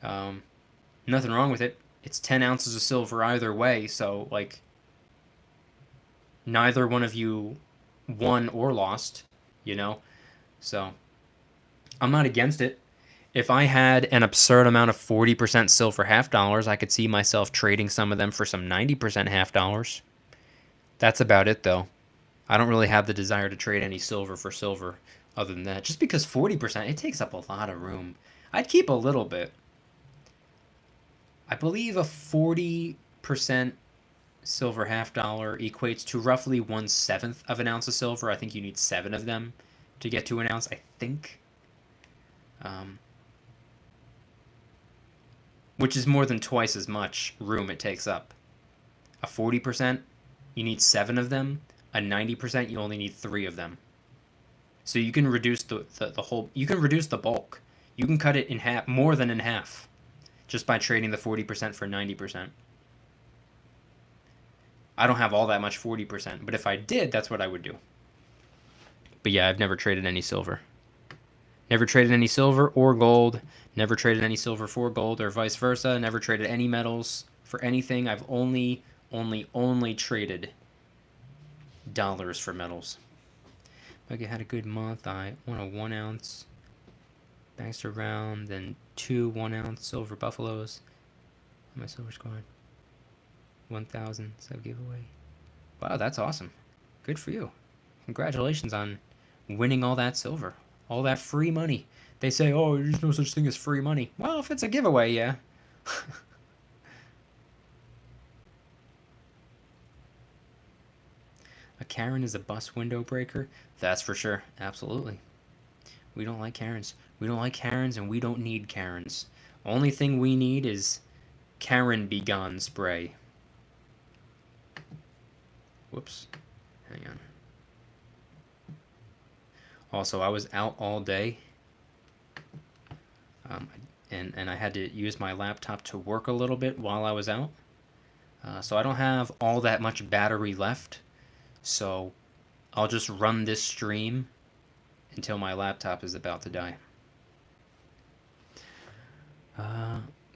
Nothing wrong with it. It's 10 ounces of silver either way, so like neither one of you won or lost, you know? So I'm not against it. If I had an absurd amount of 40% silver half dollars, I could see myself trading some of them for some 90% half dollars. That's about it, though. I don't really have the desire to trade any silver for silver other than that. Just because 40%, it takes up a lot of room. I'd keep a little bit. I believe a 40% silver half dollar equates to roughly 1/7 of an ounce of silver. I think you need 7 of them to get to an ounce, I think. Which is more than twice as much room it takes up. A 40%, you need 7 of them. A 90%, you only need 3 of them. So you can reduce you can reduce the bulk. You can cut it in half, more than in half, just by trading the 40% for 90%. I don't have all that much 40%, but if I did, that's what I would do. But yeah, I've never traded any silver. Never traded any silver or gold. Never traded any silver for gold or vice versa. Never traded any metals for anything. I've only traded dollars for metals. Like I had a good month. I won a 1 ounce Baxter round, then 2 1-ounce silver buffaloes. My silver scoring 1,000 sub giveaway. Wow, that's awesome. Good for you. Congratulations on winning all that silver. All that free money. They say, oh, there's no such thing as free money. Well, if it's a giveaway, yeah. A Karen is a bus window breaker? That's for sure. Absolutely. We don't like Karens. We don't like Karens, and we don't need Karens. Only thing we need is Karen Be Gone spray. Whoops. Hang on. Also, I was out all day, and I had to use my laptop to work a little bit while I was out. So I don't have all that much battery left. So I'll just run this stream until my laptop is about to die.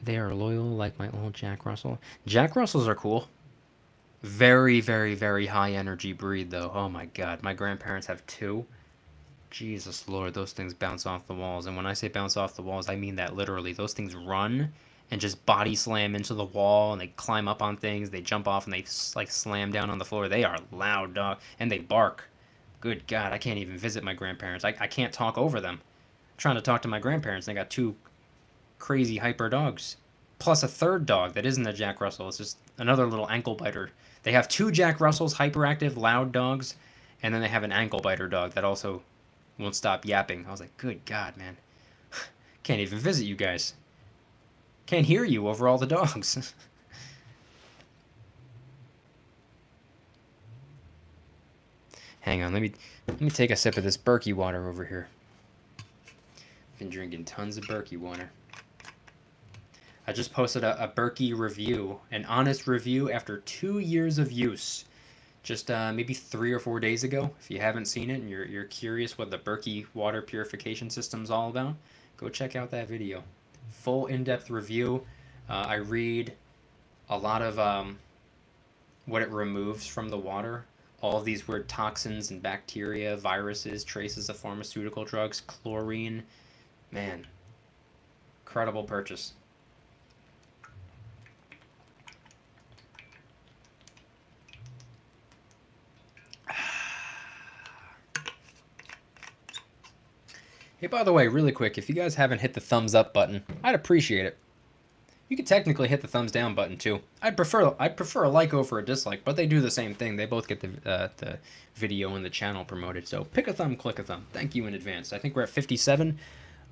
They are loyal like my old Jack Russell. Jack Russells are cool. Very, very, very high energy breed, though. Oh my god. My grandparents have 2. Jesus Lord, those things bounce off the walls. And when I say bounce off the walls, I mean that literally. Those things run and just body slam into the wall, and they climb up on things, they jump off, and they like slam down on the floor. They are loud, dog. And they bark. Good God, I can't even visit my grandparents. I can't talk over them. I'm trying to talk to my grandparents, and they got 2 crazy hyper dogs. Plus a third dog that isn't a Jack Russell. It's just another little ankle biter. They have 2 Jack Russells, hyperactive, loud dogs, and then they have an ankle biter dog that also won't stop yapping. I was like, good God, man. Can't even visit you guys. Can't hear you over all the dogs. Hang on, let me take a sip of this Berkey water over here. Been drinking tons of Berkey water. I just posted a Berkey review, an honest review after 2 years of use. Just maybe 3 or 4 days ago. If you haven't seen it and you're curious what the Berkey water purification system is all about, go check out that video. Full in-depth review. I read a lot of what it removes from the water. All of these weird toxins and bacteria, viruses, traces of pharmaceutical drugs, chlorine. Man, incredible purchase. Hey, by the way, really quick, if you guys haven't hit the thumbs up button, I'd appreciate it. You could technically hit the thumbs down button too. I'd prefer a like over a dislike, but they do the same thing. They both get the video and the channel promoted. So pick a thumb, click a thumb. Thank you in advance. I think we're at 57,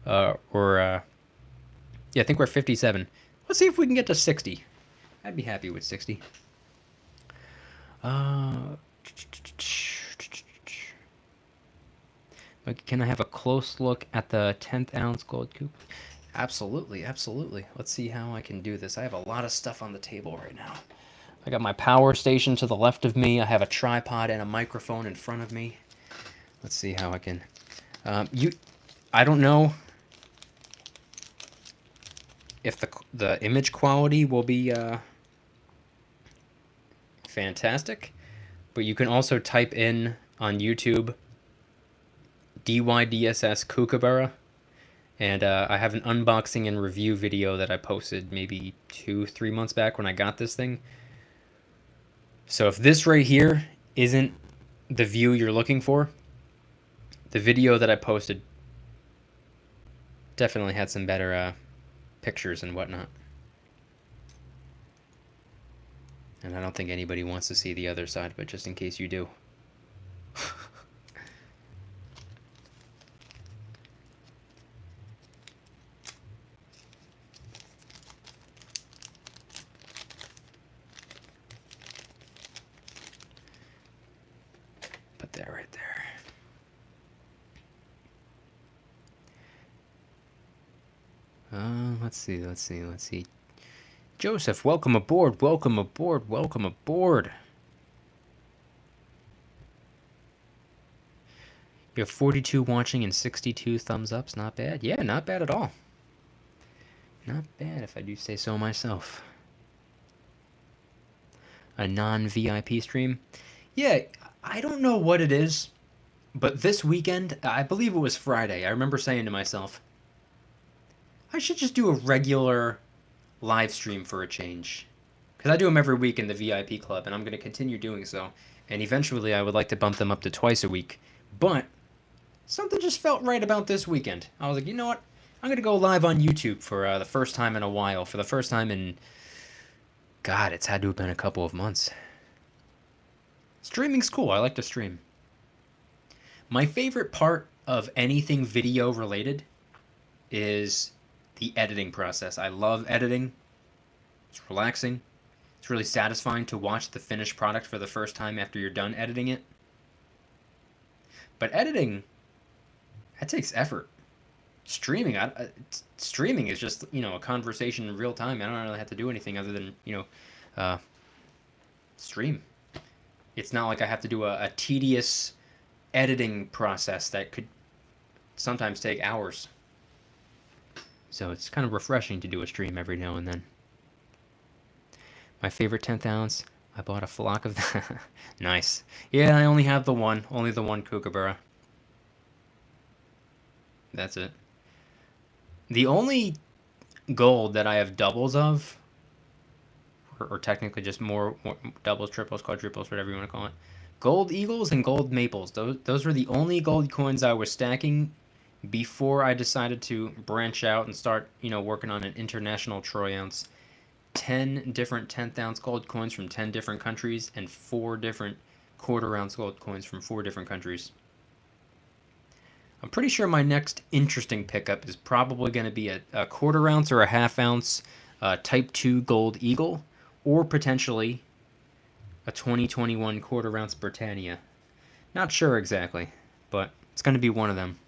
yeah, I think we're at 57. Let's see if we can get to 60. I'd be happy with 60. Can I have a close look at the 10th ounce gold coupe? Absolutely, absolutely. Let's see how I can do this. I have a lot of stuff on the table right now. I got my power station to the left of me. I have a tripod and a microphone in front of me. Let's see how I can... I don't know if the image quality will be fantastic, but you can also type in on YouTube DYDSS Kookaburra, and I have an unboxing and review video that I posted maybe 2-3 months back when I got this thing. So if this right here isn't the view you're looking for, the video that I posted definitely had some better pictures and whatnot. And I don't think anybody wants to see the other side, but just in case you do. Put that right there. Let's see. Joseph, welcome aboard, welcome aboard, welcome aboard. You have 42 watching and 62 thumbs ups. Not bad. Yeah, not bad at all. Not bad, if I do say so myself. A non-VIP stream. Yeah, I don't know what it is, but this weekend, I believe it was Friday, I remember saying to myself, I should just do a regular live stream for a change. Because I do them every week in the VIP club, and I'm going to continue doing so. And eventually I would like to bump them up to twice a week. But something just felt right about this weekend. I was like, you know what? I'm going to go live on YouTube for the first time in a while. For the first time in... God, it's had to have been a couple of months. Streaming's cool. I like to stream. My favorite part of anything video related is the editing process. I love editing. It's relaxing. It's really satisfying to watch the finished product for the first time after you're done editing it. But editing, that takes effort. Streaming, streaming is just, a conversation in real time. I don't really have to do anything other than, stream. It's not like I have to do a tedious editing process that could sometimes take hours. So it's kind of refreshing to do a stream every now and then. My favorite 10th ounce, I bought a flock of that. Nice. Yeah, I only have the one Kookaburra. That's it. The only gold that I have doubles of, or technically just more doubles, triples, quadruples, whatever you want to call it, gold eagles and gold maples. Those were the only gold coins I was stacking before I decided to branch out and start, working on an international troy ounce. 10 different 10th ounce gold coins from 10 different countries and 4 different quarter ounce gold coins from 4 different countries. I'm pretty sure my next interesting pickup is probably going to be a quarter ounce or a half ounce Type 2 gold eagle, or potentially a 2021 quarter ounce Britannia. Not sure exactly, but it's going to be one of them.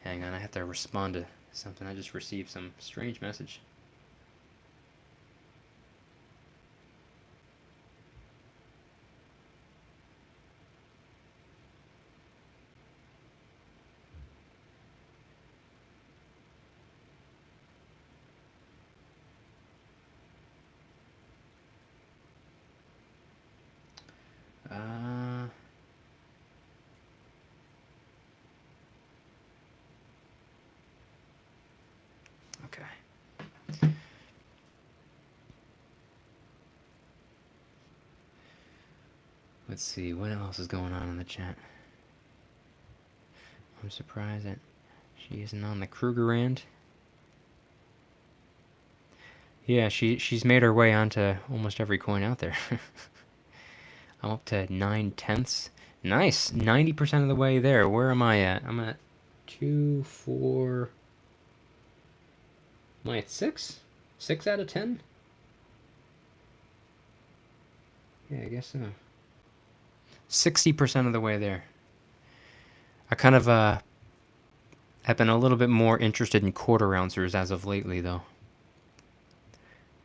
Hang on, I have to respond to Something, I just received some strange message. Okay. Let's see, what else is going on in the chat? I'm surprised that she isn't on the Krugerrand. Yeah, she's made her way onto almost every coin out there. I'm up to 9/10. Nice, 90% of the way there. Where am I at? I'm at 2, 4. Am I at 6? 6 out of 10? Yeah, I guess so. 60% of the way there. I kind of have been a little bit more interested in quarter ouncers as of lately, though.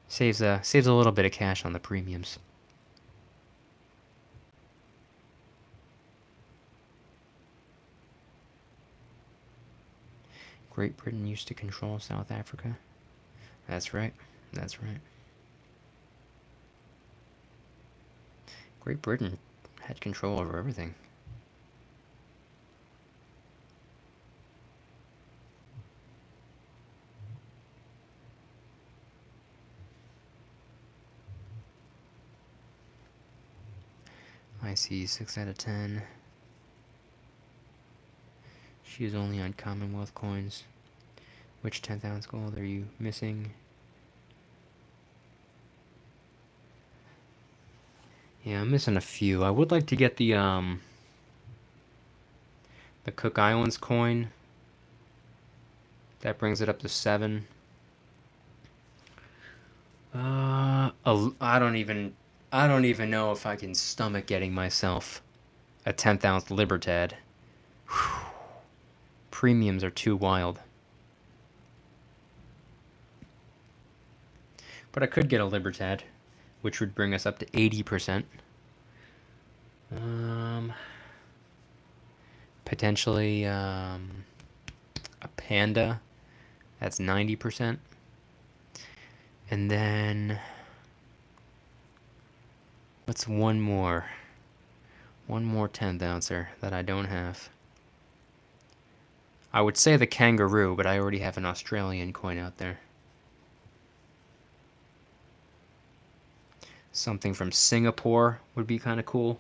Saves a little bit of cash on the premiums. Great Britain used to control South Africa. That's right. That's right. Great Britain had control over everything. I see 6 out of 10. She is only on Commonwealth coins. Which 10th ounce gold are you missing? Yeah, I'm missing a few. I would like to get the Cook Islands coin. That brings it up to 7. I don't even know if I can stomach getting myself a 10th ounce Libertad. Whew. Premiums are too wild. But I could get a Libertad, which would bring us up to 80%. Potentially a Panda, that's 90%. And then what's one more 10th ouncer that I don't have? I would say the Kangaroo, but I already have an Australian coin out there. Something from Singapore would be kind of cool.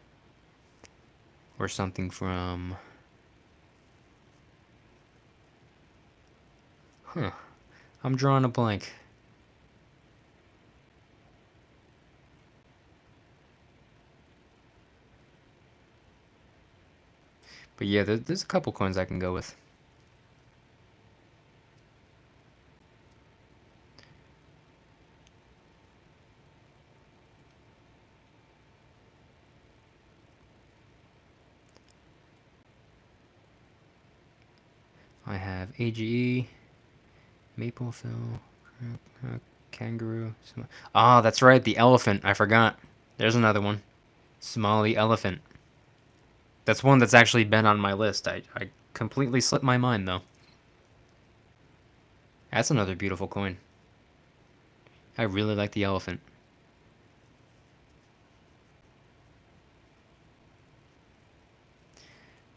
Or something from... I'm drawing a blank. But yeah, there's a couple coins I can go with. I have AGE, Mapleville, Kangaroo. Ah, that's right, the elephant. I forgot. There's another one. Somali elephant. That's one that's actually been on my list. I completely slipped my mind, though. That's another beautiful coin. I really like the elephant.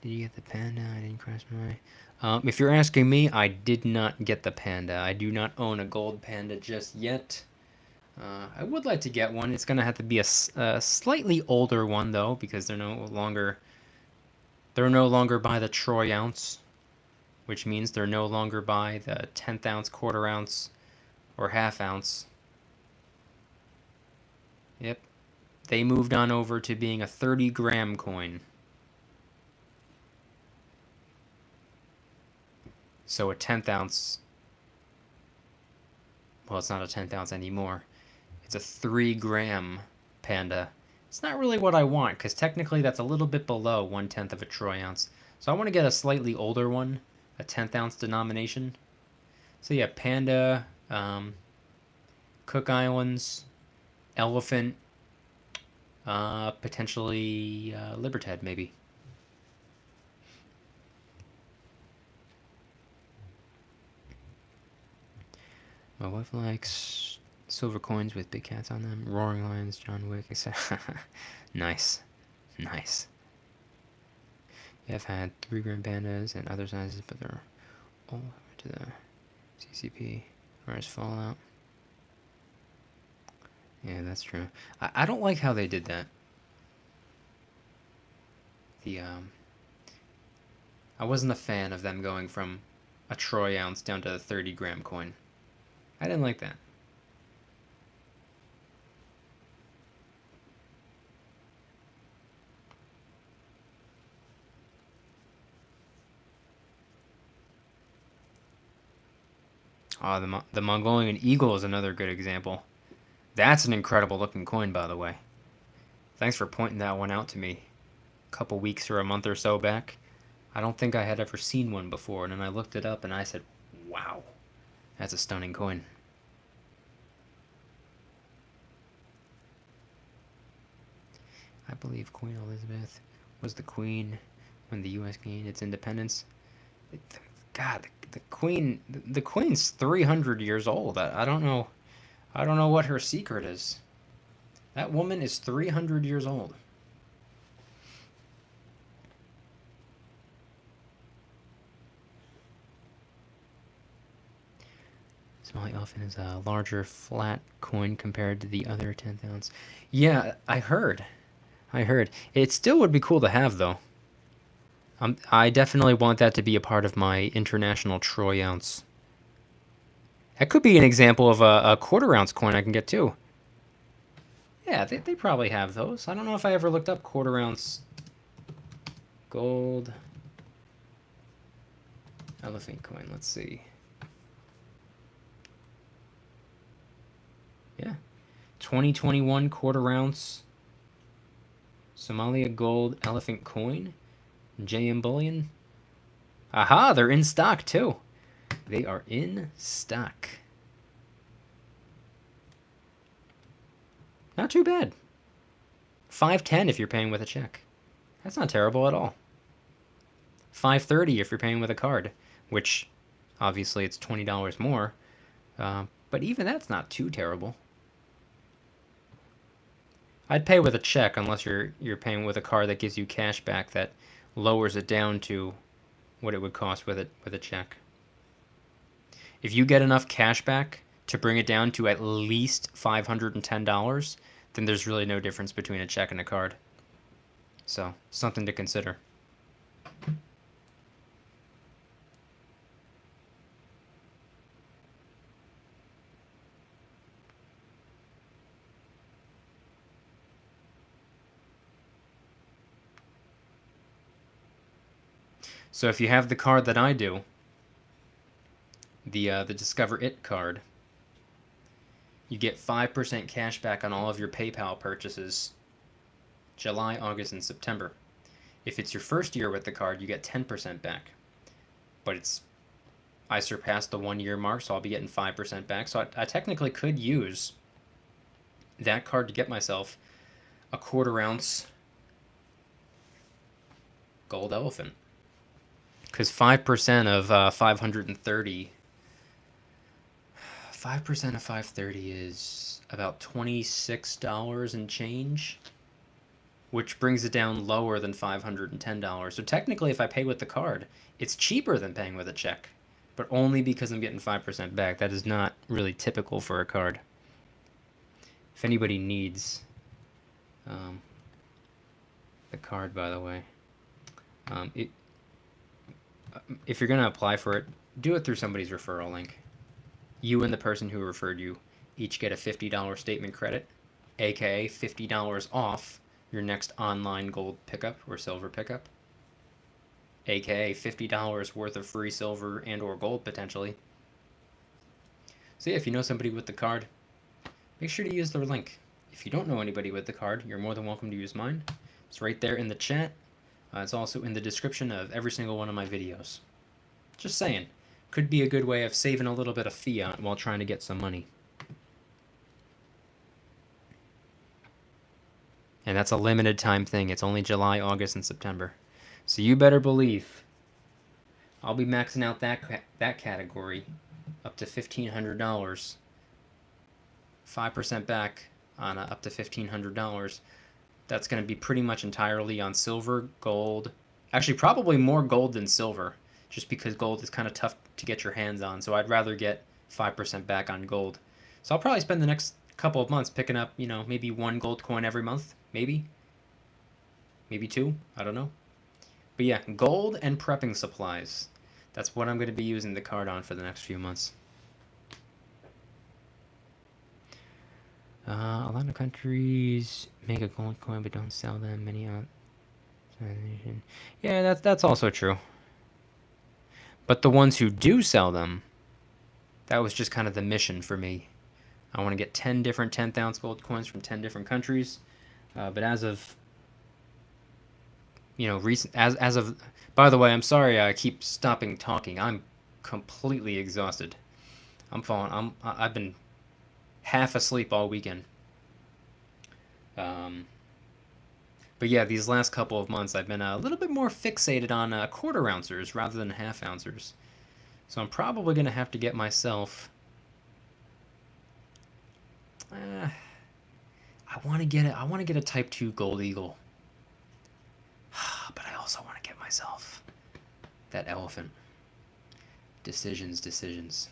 Did you get the Panda? I didn't cross my... if you're asking me, I did not get the Panda. I do not own a gold Panda just yet. I would like to get one. It's going to have to be a slightly older one, though, because they're no longer by the troy ounce, which means they're no longer by the 10th ounce, quarter ounce, or half ounce. Yep. They moved on over to being a 30-gram coin. So a 10th ounce, well, it's not a 10th ounce anymore. It's a 3-gram Panda. It's not really what I want, because technically that's a little bit below 1/10 of a troy ounce. So I want to get a slightly older one, a 10th ounce denomination. So yeah, Panda, Cook Islands, Elephant, potentially Libertad maybe. My wife likes silver coins with big cats on them. Roaring lions, John Wick, etc. Nice, nice. Yeah, I've had 3-gram pandas and other sizes, but they're all to the CCP or as Fallout. Yeah, that's true. I don't like how they did that. The I wasn't a fan of them going from a troy ounce down to a 30-gram coin. I didn't like that. Oh, the Mongolian eagle is another good example. That's an incredible looking coin, by the way. Thanks for pointing that one out to me a couple weeks or a month or so back. I don't think I had ever seen one before, and then I looked it up and I said, wow, that's a stunning coin. I believe Queen Elizabeth was the queen when the U.S. gained its independence. God, the queen's 300 years old. I don't know. I don't know what her secret is. That woman is 300 years old. Somali elephant is a larger flat coin compared to the other 10th ounce. Yeah, I heard. It still would be cool to have, though. I definitely want that to be a part of my international troy ounce. That could be an example of a quarter ounce coin I can get, too. Yeah, they probably have those. I don't know if I ever looked up quarter ounce gold elephant coin. Let's see. Yeah. 2021 quarter ounce Somalia gold elephant coin. JM Bullion. Aha, they're in stock too. They are in stock. Not too bad. $5.10 if you're paying with a check. That's not terrible at all. $5.30 if you're paying with a card, which obviously it's $20 more. But even that's not too terrible. I'd pay with a check unless you're paying with a card that gives you cash back that lowers it down to what it would cost with a check. If you get enough cash back to bring it down to at least $510, then there's really no difference between a check and a card. So, something to consider. So if you have the card that I do, the Discover It card, you get 5% cash back on all of your PayPal purchases July, August, and September. If it's your first year with the card, you get 10% back. But I surpassed the 1 year mark, so I'll be getting 5% back. So I technically could use that card to get myself a quarter ounce gold elephant. Because 5% of 530, 5% of 530 is about $26 and change, which brings it down lower than $510. So technically, if I pay with the card, it's cheaper than paying with a check, but only because I'm getting 5% back. That is not really typical for a card. If anybody needs the card, by the way, if you're going to apply for it, do it through somebody's referral link. You and the person who referred you each get a $50 statement credit, aka $50 off your next online gold pickup or silver pickup, aka $50 worth of free silver and or gold potentially. So yeah, if you know somebody with the card, make sure to use their link. If you don't know anybody with the card, you're more than welcome to use mine. It's right there in the chat. It's also in the description of every single one of my videos. Just saying. Could be a good way of saving a little bit of fiat while trying to get some money. And that's a limited time thing. It's only July, August, and September. So you better believe I'll be maxing out that category up to $1,500. 5% back on up to $1,500. That's going to be pretty much entirely on silver, gold. Actually, probably more gold than silver, just because gold is kind of tough to get your hands on. So I'd rather get 5% back on gold. So I'll probably spend the next couple of months picking up, maybe one gold coin every month. Maybe two. I don't know. But yeah, gold and prepping supplies. That's what I'm going to be using the card on for the next few months. A lot of countries make a gold coin but don't sell them. Many aren't. Yeah, that's also true. But the ones who do sell them, that was just kind of the mission for me. I want to get 10 different 10th ounce gold coins from 10 different countries. But as of, as of, by the way, I'm sorry I keep stopping talking. I'm completely exhausted. I've been half asleep all weekend. But yeah, these last couple of months I've been a little bit more fixated on quarter ouncers rather than half ouncers. So I'm probably going to have to get myself... I want to get a Type 2 Gold Eagle. But I also want to get myself that elephant. Decisions.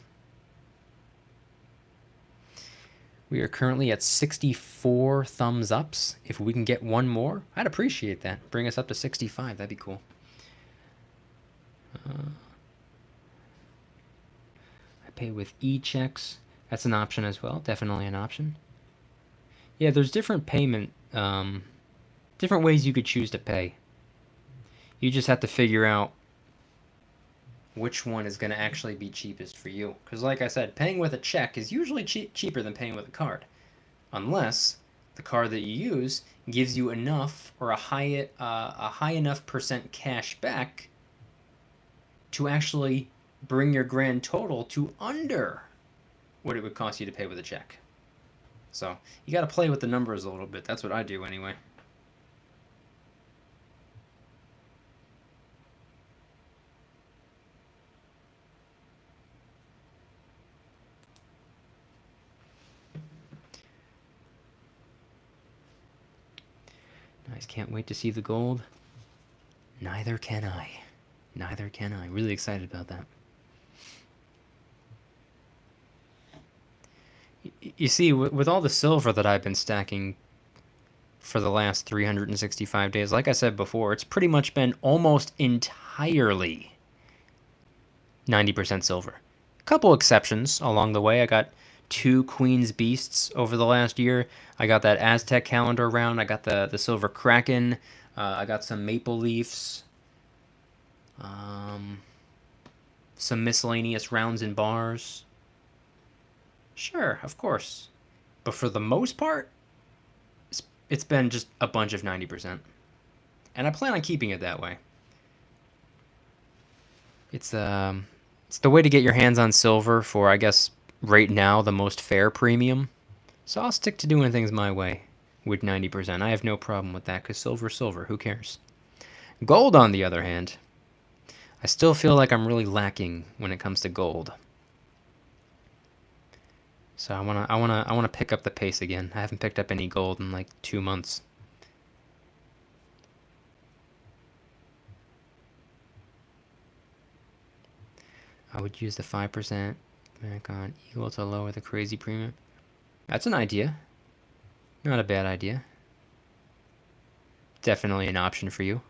We are currently at 64 thumbs ups. If we can get one more, I'd appreciate that. Bring us up to 65. That'd be cool. I pay with e-checks. That's an option as well. Definitely an option. Yeah, there's different payment, different ways you could choose to pay. You just have to figure out which one is going to actually be cheapest for you. Because like I said, paying with a check is usually cheaper than paying with a card. Unless the card that you use gives you enough or a high enough percent cash back to actually bring your grand total to under what it would cost you to pay with a check. So you got to play with the numbers a little bit. That's what I do anyway. Nice, can't wait to see the gold. Neither can I. Really excited about that. You see, with all the silver that I've been stacking for the last 365 days, like I said before, it's pretty much been almost entirely 90% silver. A couple exceptions along the way. I got 2 Queen's Beasts over the last year. I got that Aztec calendar round. I got the Silver Kraken. I got some Maple Leafs. Some miscellaneous rounds and bars. Sure, of course. But for the most part, it's been just a bunch of 90%. And I plan on keeping it that way. It's the way to get your hands on silver for, I guess, right now, the most fair premium. So I'll stick to doing things my way with 90%. I have no problem with that, because silver, who cares? Gold, on the other hand, I still feel like I'm really lacking when it comes to gold. So I wanna pick up the pace again. I haven't picked up any gold in like 2 months. I would use the 5% back on Eagle to lower the crazy premium. That's an idea. Not a bad idea. Definitely an option for you.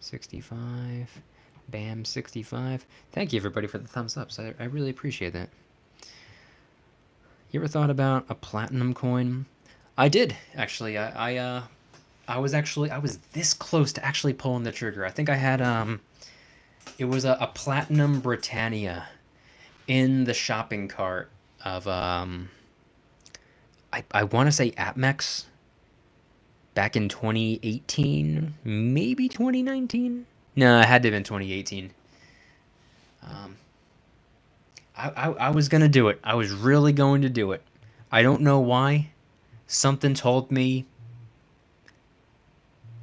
$65. Bam, 65. Thank you, everybody, for the thumbs ups. I really appreciate that. You ever thought about a platinum coin? I did, actually. I was this close to actually pulling the trigger. I think I had it was a platinum Britannia in the shopping cart of I want to say APMEX. back in 2018, maybe 2019. No, it had to have been 2018. Um, I was gonna do it. I was really going to do it. I don't know why. Something told me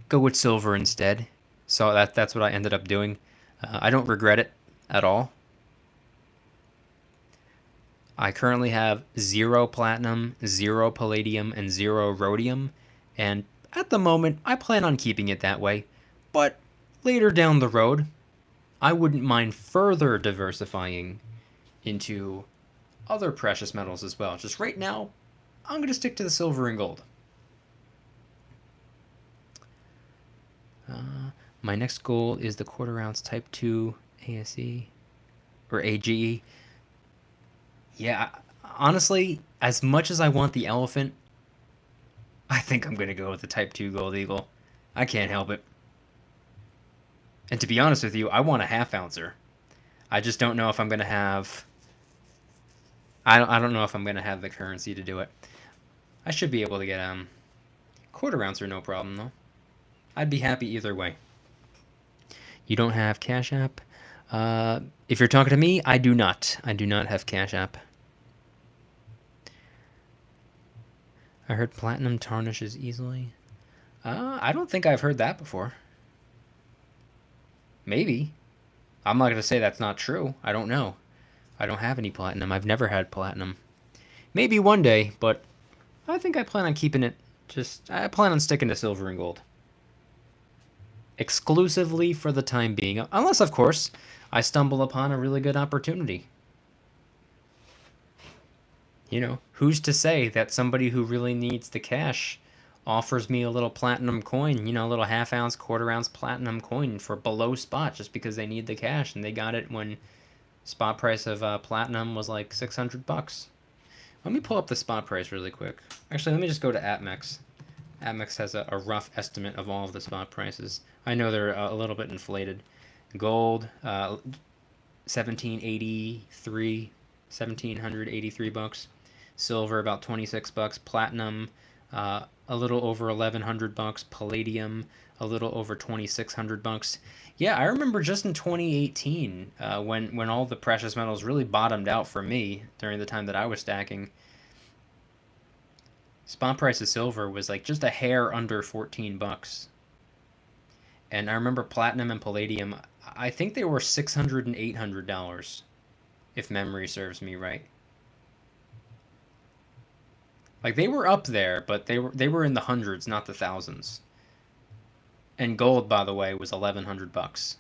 go with silver instead. So that's what I ended up doing. I don't regret it at all. I currently have 0 platinum, 0 palladium, and 0 rhodium, and at the moment I plan on keeping it that way. But later down the road, I wouldn't mind further diversifying into other precious metals as well. Just right now, I'm going to stick to the silver and gold. My next goal is the quarter ounce type 2 ASE or AGE. Yeah, honestly, as much as I want the elephant, I think I'm going to go with the type 2 gold eagle. I can't help it. And to be honest with you, I want a half ouncer. I just don't know if I'm going to have... I don't know if I'm going to have the currency to do it. I should be able to get quarter ouncer, no problem though. I'd be happy either way. You don't have Cash App? If you're talking to me, I do not. I do not have Cash App. I heard platinum tarnishes easily. I don't think I've heard that before. Maybe. I'm not going to say that's not true. I don't know. I don't have any platinum. I've never had platinum. Maybe one day, but I think I plan on keeping it. I plan on sticking to silver and gold. Exclusively for the time being. Unless, of course, I stumble upon a really good opportunity. You know, who's to say that somebody who really needs the cash offers me a little platinum coin, you know, a little half ounce, quarter ounce platinum coin for below spot just because they need the cash and they got it when spot price of platinum was like $600. Let me pull up the spot price really quick. Actually, let me just go to APMEX. APMEX has a rough estimate of all of the spot prices. I know they're a little bit inflated. Gold, 1783 bucks. Silver about 26 bucks. Platinum, a little over 1100 bucks. Palladium, a little over 2600 bucks. Yeah, I remember just in 2018 when all the precious metals really bottomed out for me during the time that I was stacking. Spot price of silver was like just a hair under 14 bucks. And I remember platinum and palladium, I think they were $600 and $800 if memory serves me right. Like they were up there, but they were in the hundreds, not the thousands. And gold, by the way, was 1100 bucks.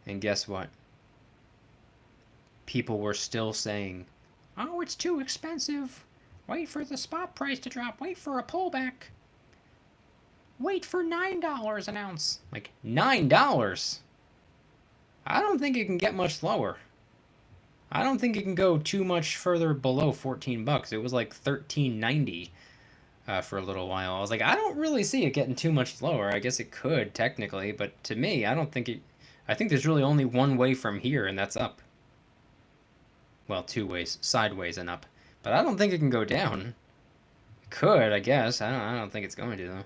And guess what? People were still saying, "Oh, it's too expensive. Wait for the spot price to drop. Wait for a pullback. Wait for $9 an ounce." Like, $9? I don't think it can get much lower. I don't think it can go too much further below 14 bucks. It was like $13.90 for a little while. I was like, I don't really see it getting too much lower. I guess it could technically, but to me, I don't think it. I think there's really only one way from here, and that's up. Well, two ways, sideways and up. But I don't think it can go down. It could, I guess. I don't think it's going to though.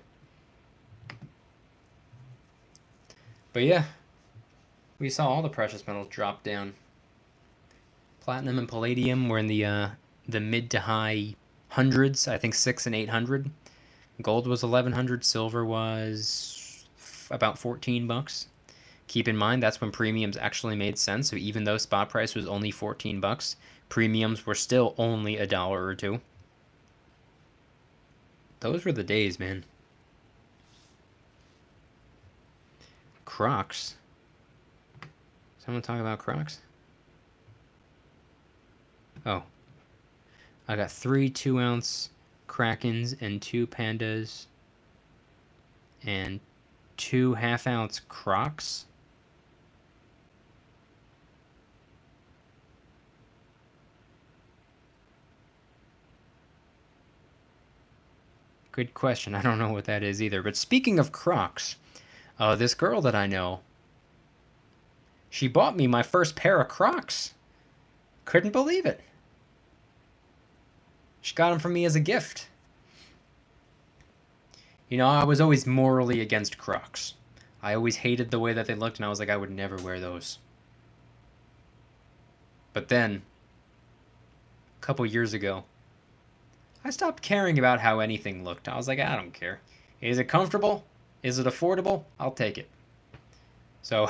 But yeah, we saw all the precious metals drop down. Platinum and palladium were in the mid to high hundreds. I think 600 and 800. Gold was 1100. Silver was about 14 bucks. Keep in mind that's when premiums actually made sense. So even though spot price was only 14 bucks, premiums were still only $1 or $2. Those were the days, man. Crocs. Someone talk about Crocs? Oh. I got 3 2-ounce Krakens and 2 Pandas and 2 half-ounce Crocs. Good question. I don't know what that is either. But speaking of Crocs, this girl that I know, she bought me my first pair of Crocs. Couldn't believe it. She got them from me as a gift. You know, I was always morally against Crocs. I always hated the way that they looked, and I was like, I would never wear those. But then, a couple years ago, I stopped caring about how anything looked. I was like, I don't care. Is it comfortable? Is it affordable? I'll take it. So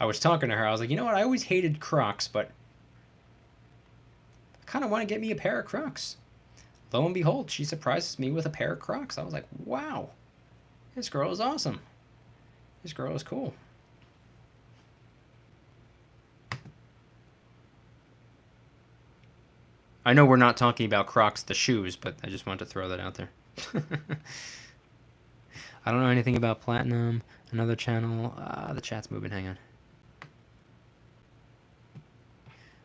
I was talking to her. I was like, you know what? I always hated Crocs, but I kind of want to get me a pair of Crocs. Lo and behold, she surprises me with a pair of Crocs. I was like, wow, this girl is awesome. This girl is cool. I know we're not talking about Crocs, the shoes, but I just wanted to throw that out there. I don't know anything about Platinum. Another channel. The chat's moving. Hang on.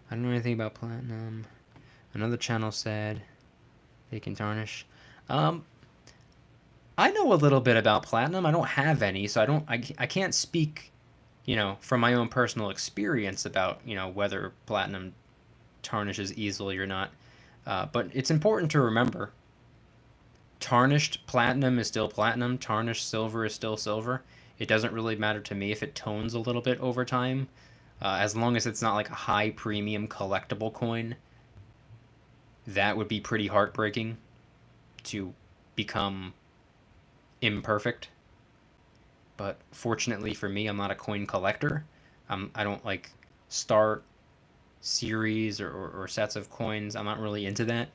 I don't know anything about Platinum. Another channel said they can tarnish. I know a little bit about Platinum. I don't have any, so I can't speak, you know, from my own personal experience about, you know, whether Platinum tarnishes easily or not. But it's important to remember, tarnished Platinum is still Platinum. Tarnished silver is still silver. It doesn't really matter to me if it tones a little bit over time, as long as it's not like a high premium collectible coin. That would be pretty heartbreaking to become imperfect. But fortunately for me, I'm not a coin collector. I don't like start series or sets of coins. I'm not really into that.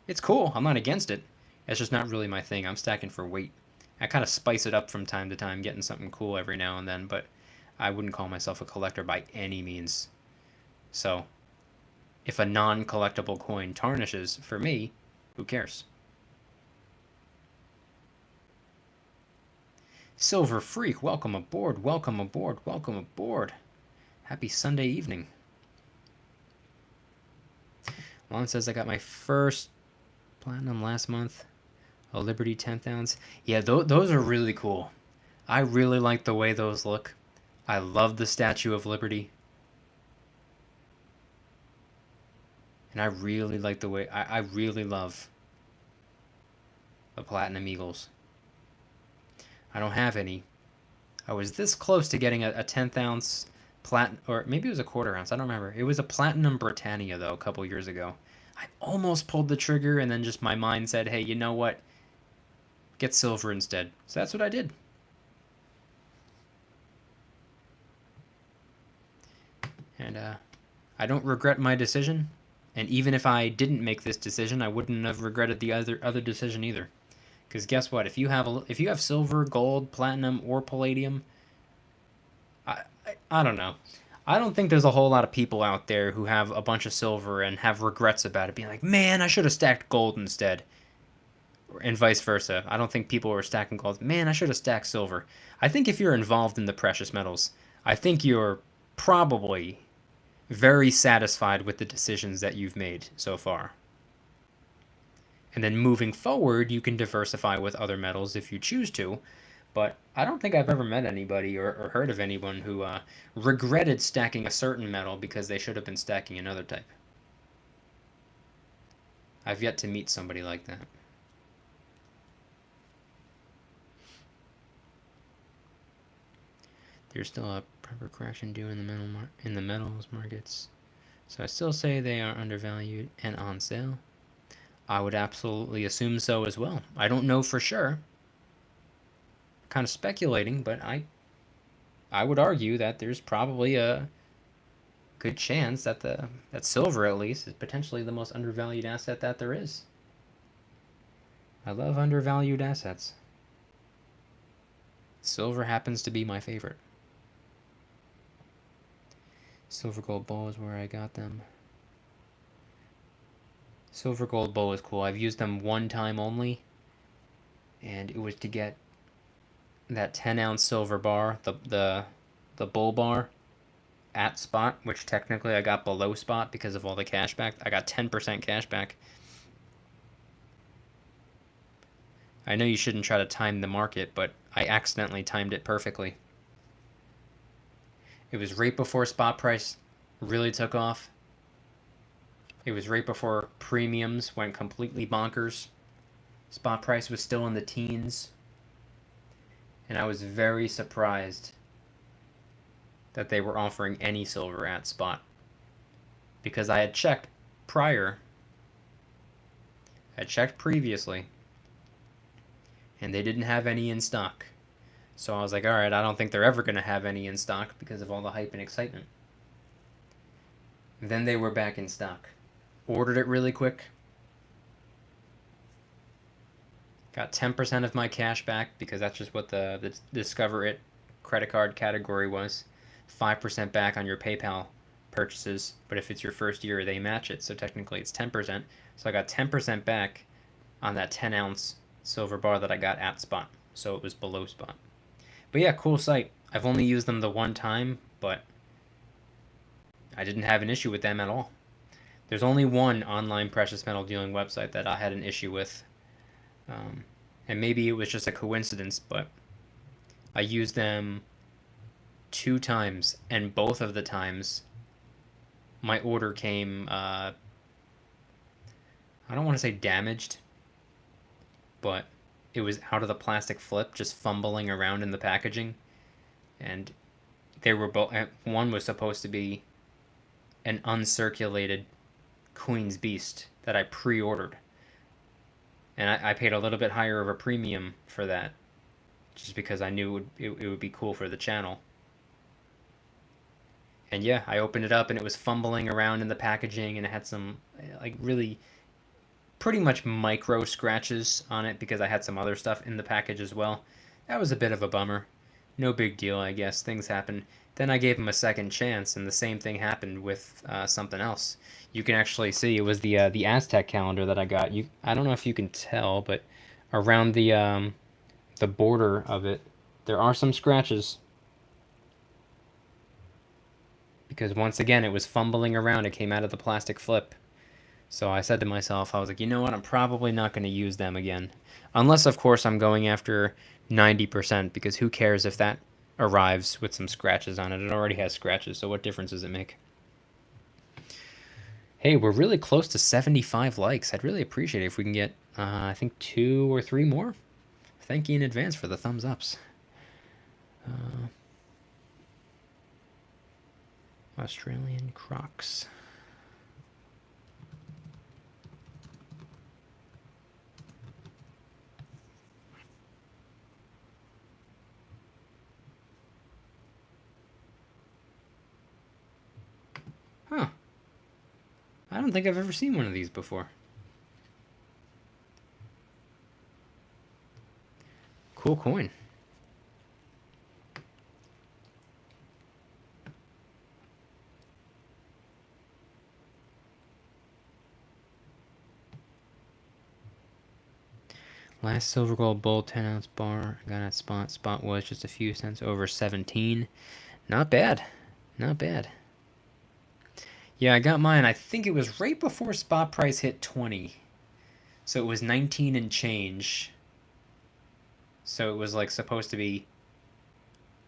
It's cool. I'm not against it. It's just not really my thing. I'm stacking for weight. I kind of spice it up from time to time, getting something cool every now and then, but I wouldn't call myself a collector by any means. So if a non-collectible coin tarnishes, for me, who cares? Silver Freak, welcome aboard, welcome aboard, welcome aboard. Happy Sunday evening. Lon says I got my first Platinum last month. A Liberty 10th ounce. Yeah, those are really cool. I really like the way those look. I love the Statue of Liberty. And I really like the way... I really love the Platinum Eagles. I don't have any. I was this close to getting a 10th ounce platinum, or maybe it was a quarter ounce. I don't remember. It was a Platinum Britannia, though, a couple years ago. I almost pulled the trigger, and then just my mind said, hey, you know what? Get silver instead. So that's what I did. And I don't regret my decision. And even if I didn't make this decision, I wouldn't have regretted the other decision either. Because guess what? If you have silver, gold, platinum, or palladium, I don't know. I don't think there's a whole lot of people out there who have a bunch of silver and have regrets about it, being like, man, I should have stacked gold instead. And vice versa. I don't think people are stacking gold. Man, I should have stacked silver. I think if you're involved in the precious metals, I think you're probably very satisfied with the decisions that you've made so far. And then moving forward, you can diversify with other metals if you choose to. But I don't think I've ever met anybody or heard of anyone who regretted stacking a certain metal because they should have been stacking another type. I've yet to meet somebody like that. There's still a proper correction due in the metals markets. So I still say they are undervalued and on sale. I would absolutely assume so as well. I don't know for sure. Kind of speculating, but I would argue that there's probably a good chance that that silver at least is potentially the most undervalued asset that there is. I love undervalued assets. Silver happens to be my favorite. Silver gold bowl is where I got them. Silver gold bowl is cool. I've used them one time only, and it was to get that 10-ounce silver bar, the bull bar, at spot, which technically I got below spot because of all the cash back. I got 10% cash back. I know you shouldn't try to time the market, but I accidentally timed it perfectly. It was right before spot price really took off. It was right before premiums went completely bonkers. Spot price was still in the teens. And I was very surprised that they were offering any silver at spot. Because I had checked prior. I had checked previously. And they didn't have any in stock. So I was like, alright, I don't think they're ever going to have any in stock because of all the hype and excitement. Then they were back in stock. Ordered it really quick. Got 10% of my cash back because that's just what the Discover It credit card category was. 5% back on your PayPal purchases, but if it's your first year, they match it, so technically it's 10%. So I got 10% back on that 10-ounce silver bar that I got at spot, so it was below spot. But yeah, cool site. I've only used them the one time, but I didn't have an issue with them at all. There's only one online precious metal dealing website that I had an issue with. And maybe it was just a coincidence, but I used them 2 times, and both of the times my order came, I don't want to say damaged, but it was out of the plastic flip, just fumbling around in the packaging. And they were both, one was supposed to be an uncirculated Queen's Beast that I pre-ordered. And I paid a little bit higher of a premium for that, just because I knew it would be cool for the channel. And yeah, I opened it up and it was fumbling around in the packaging, and it had some like really pretty much micro scratches on it because I had some other stuff in the package as well. That was a bit of a bummer. No big deal, I guess. Things happen. Then I gave him a second chance, and the same thing happened with something else. You can actually see it was the Aztec calendar that I got. I don't know if you can tell, but around the border of it, there are some scratches. Because once again, it was fumbling around. It came out of the plastic flip. So I said to myself, I was like, you know what? I'm probably not going to use them again. Unless, of course, I'm going after 90%, because who cares if that arrives with some scratches on it? It already has scratches, so what difference does it make? Hey, we're really close to 75 likes. I'd really appreciate it if we can get, I think, 2 or 3 more. Thank you in advance for the thumbs ups. Australian Crocs. Huh. I don't think I've ever seen one of these before. Cool coin. Last silver gold bull 10-ounce bar I got at spot. Spot was just a few cents over 17. Not bad. Not bad. Yeah, I got mine. I think it was right before spot price hit 20. So it was 19 and change. So it was like supposed to be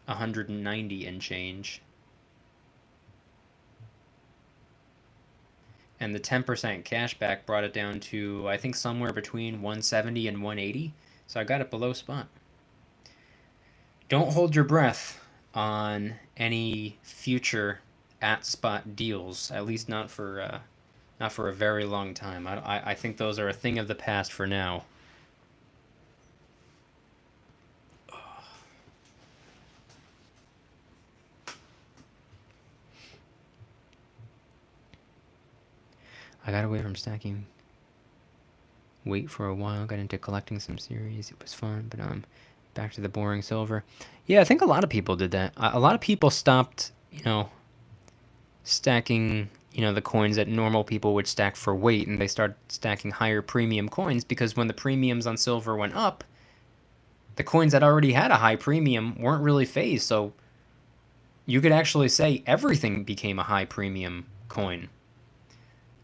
190 and change. And the 10% cashback brought it down to, I think, somewhere between 170 and 180. So I got it below spot. Don't hold your breath on any future at spot deals, at least not for a very long time. I think those are a thing of the past for now. I got away from stacking weight for a while, got into collecting some series. It was fun, but I'm back to the boring silver. Yeah, I think a lot of people did that. A lot of people stopped, stacking, the coins that normal people would stack for weight, and they started stacking higher premium coins, because when the premiums on silver went up, the coins that already had a high premium weren't really phased, so you could actually say everything became a high premium coin.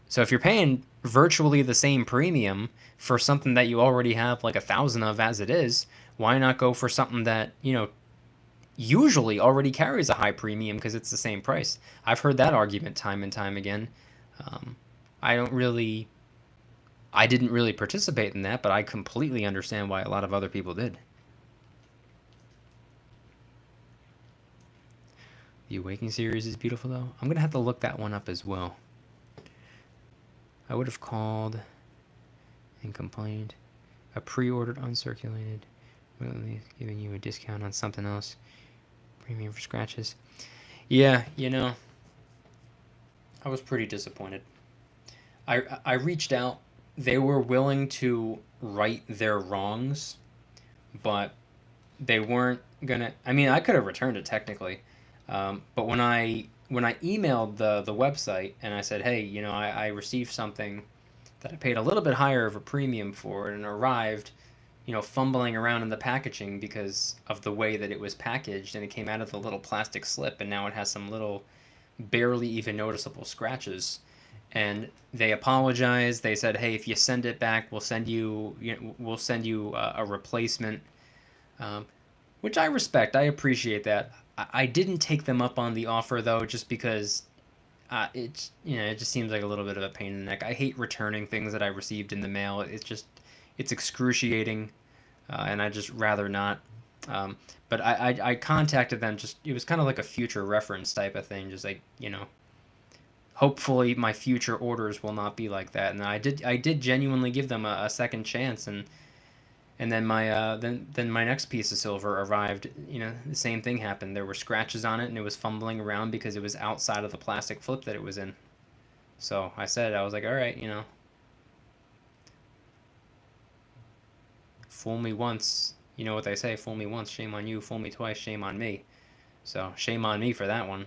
So if you're paying virtually the same premium for something that you already have like 1,000 of as it is, why not go for something that, usually already carries a high premium because it's the same price? I've heard that argument time and time again. I don't really, I didn't really participate in that, but I completely understand why a lot of other people did. The Awakening series is beautiful, though. I'm going to have to look that one up as well. I would have called and complained. A pre-ordered uncirculated, giving you a discount on something else. Premium for scratches. Yeah, you know, I was pretty disappointed. I reached out. They were willing to right their wrongs, but they weren't gonna. I mean, I could have returned it technically, but when I emailed the website and I said, hey, you know, I received something that I paid a little bit higher of a premium for, and it arrived, you know, fumbling around in the packaging because of the way that it was packaged, and it came out of the little plastic slip, and now it has some little barely even noticeable scratches. And they apologized. They said, hey, if you send it back, we'll send you a replacement, um, which I respect. I appreciate that. I didn't take them up on the offer though, just because it just seems like a little bit of a pain in the neck. I hate returning things that I received in the mail. It's excruciating, and I just rather not. But I contacted them. Just it was kind of like a future reference type of thing. Just like, you know, hopefully my future orders will not be like that. And I did genuinely give them a second chance, and then my next piece of silver arrived. You know, the same thing happened. There were scratches on it, and it was fumbling around because it was outside of the plastic flip that it was in. So I was like, all right, you know, fool me once. You know what they say, fool me once, shame on you. Fool me twice, shame on me. So shame on me for that one.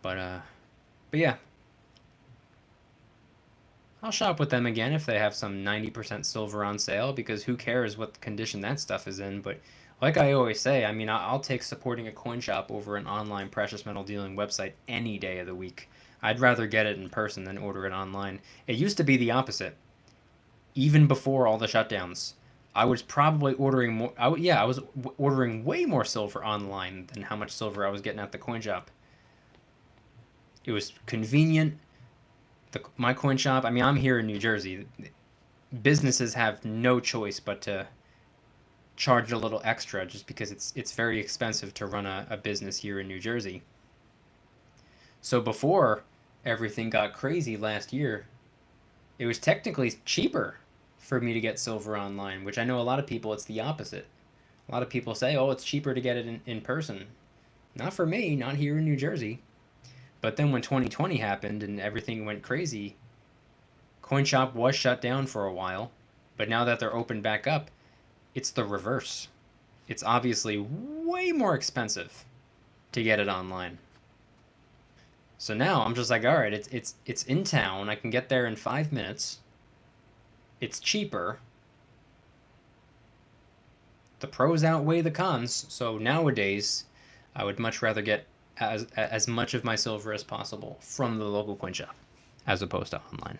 But but yeah, I'll shop with them again if they have some 90% silver on sale, because who cares what condition that stuff is in. But like I always say, I mean, I'll take supporting a coin shop over an online precious metal dealing website any day of the week. I'd rather get it in person than order it online. It used to be the opposite. Even before all the shutdowns, I was probably ordering more. I was ordering way more silver online than how much silver I was getting at the coin shop. It was convenient. My coin shop. I mean, I'm here in New Jersey. Businesses have no choice but to charge a little extra just because it's very expensive to run a business here in New Jersey. So before everything got crazy last year, it was technically cheaper for me to get silver online, which I know a lot of people, it's the opposite. A lot of people say, oh, it's cheaper to get it in person. Not for me, not here in New Jersey. But then when 2020 happened and everything went crazy, CoinShop was shut down for a while. But now that they're open back up, it's the reverse. It's obviously way more expensive to get it online. So now I'm just like, all right, it's in town. I can get there in 5 minutes. It's cheaper. The pros outweigh the cons. So nowadays, I would much rather get as much of my silver as possible from the local coin shop, as opposed to online.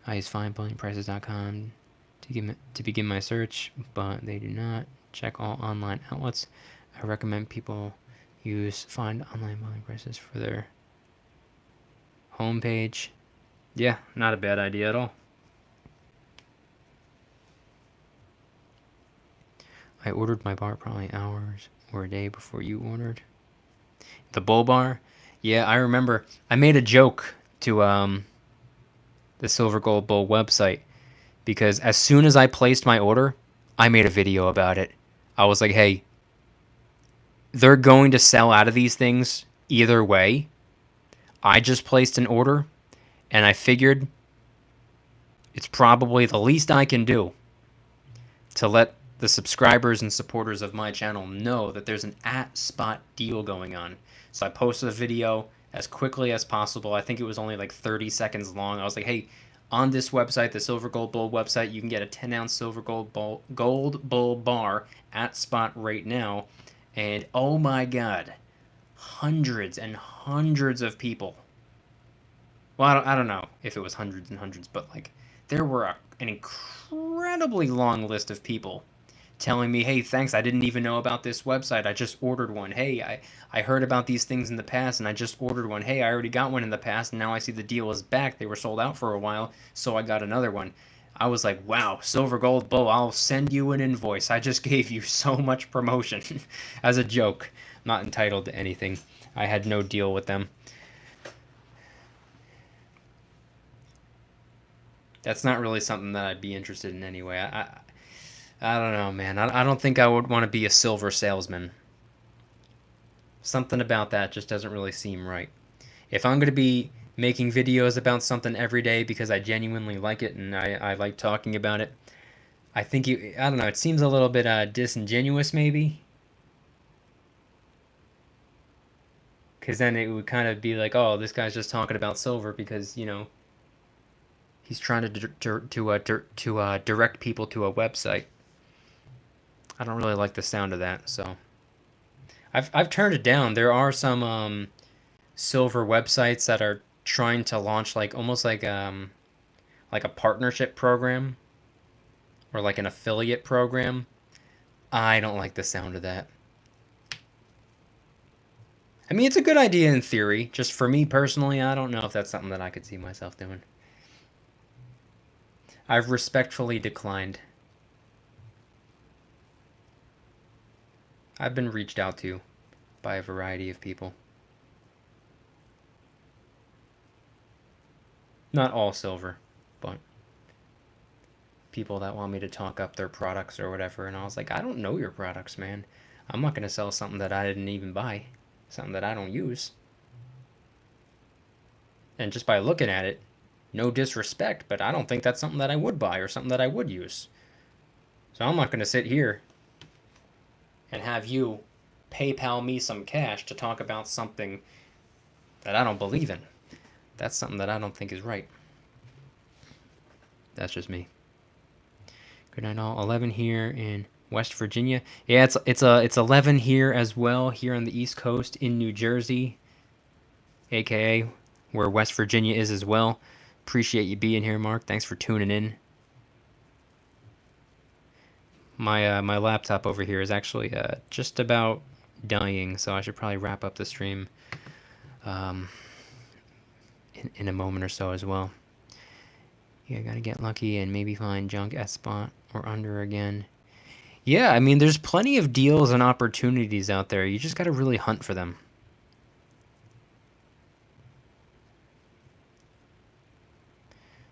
I use findbuildingprices.com to begin my search, but they do not check all online outlets. I recommend people use Find Online Building Prices for their homepage. Yeah, not a bad idea at all. I ordered my bar probably hours or a day before you ordered. The bull bar? Yeah, I remember. I made a joke to the Silver Gold Bull website, because as soon as I placed my order, I made a video about it. I was like, hey, they're going to sell out of these things either way. I just placed an order, and I figured it's probably the least I can do to let the subscribers and supporters of my channel know that there's an at-spot deal going on. So I posted a video as quickly as possible. I think it was only like 30 seconds long. I was like, hey, on this website, the Silver Gold Bull website, you can get a 10-ounce Silver Gold Bull bar at spot right now. And oh my God, hundreds and hundreds of people. Well, I don't know if it was hundreds and hundreds, but like there were an incredibly long list of people telling me, hey, thanks, I didn't even know about this website. I just ordered one. Hey, I heard about these things in the past and I just ordered one. Hey, I already got one in the past and now I see the deal is back. They were sold out for a while, so I got another one. I was like, wow, Silver Gold Bull, I'll send you an invoice. I just gave you so much promotion as a joke. I'm not entitled to anything. I had no deal with them. That's not really something that I'd be interested in anyway. I don't know, man. I don't think I would want to be a silver salesman. Something about that just doesn't really seem right. If I'm going to be making videos about something every day because I genuinely like it and I like talking about it, I think I don't know, it seems a little bit disingenuous maybe. Because then it would kind of be like, oh, this guy's just talking about silver because, you know, he's trying to direct people to a website. I don't really like the sound of that, so I've turned it down. There are some silver websites that are trying to launch like almost like a partnership program or like an affiliate program. I don't like the sound of that. I mean, it's a good idea in theory. Just for me personally, I don't know if that's something that I could see myself doing. I've respectfully declined. I've been reached out to by a variety of people. Not all silver, but people that want me to talk up their products or whatever. And I was like, I don't know your products, man. I'm not going to sell something that I didn't even buy, something that I don't use. And just by looking at it, no disrespect, but I don't think that's something that I would buy or something that I would use. So I'm not going to sit here and have you PayPal me some cash to talk about something that I don't believe in. That's something that I don't think is right. That's just me. Good night all. 11 here in West Virginia. Yeah, it's 11 here as well, here on the East Coast in New Jersey, aka where West Virginia is as well. Appreciate you being here, Mark. Thanks for tuning in. My laptop over here is actually just about dying, so I should probably wrap up the stream in a moment or so as well. Yeah, gotta get lucky and maybe find junk at spot or under again. Yeah, I mean, there's plenty of deals and opportunities out there. You just gotta really hunt for them.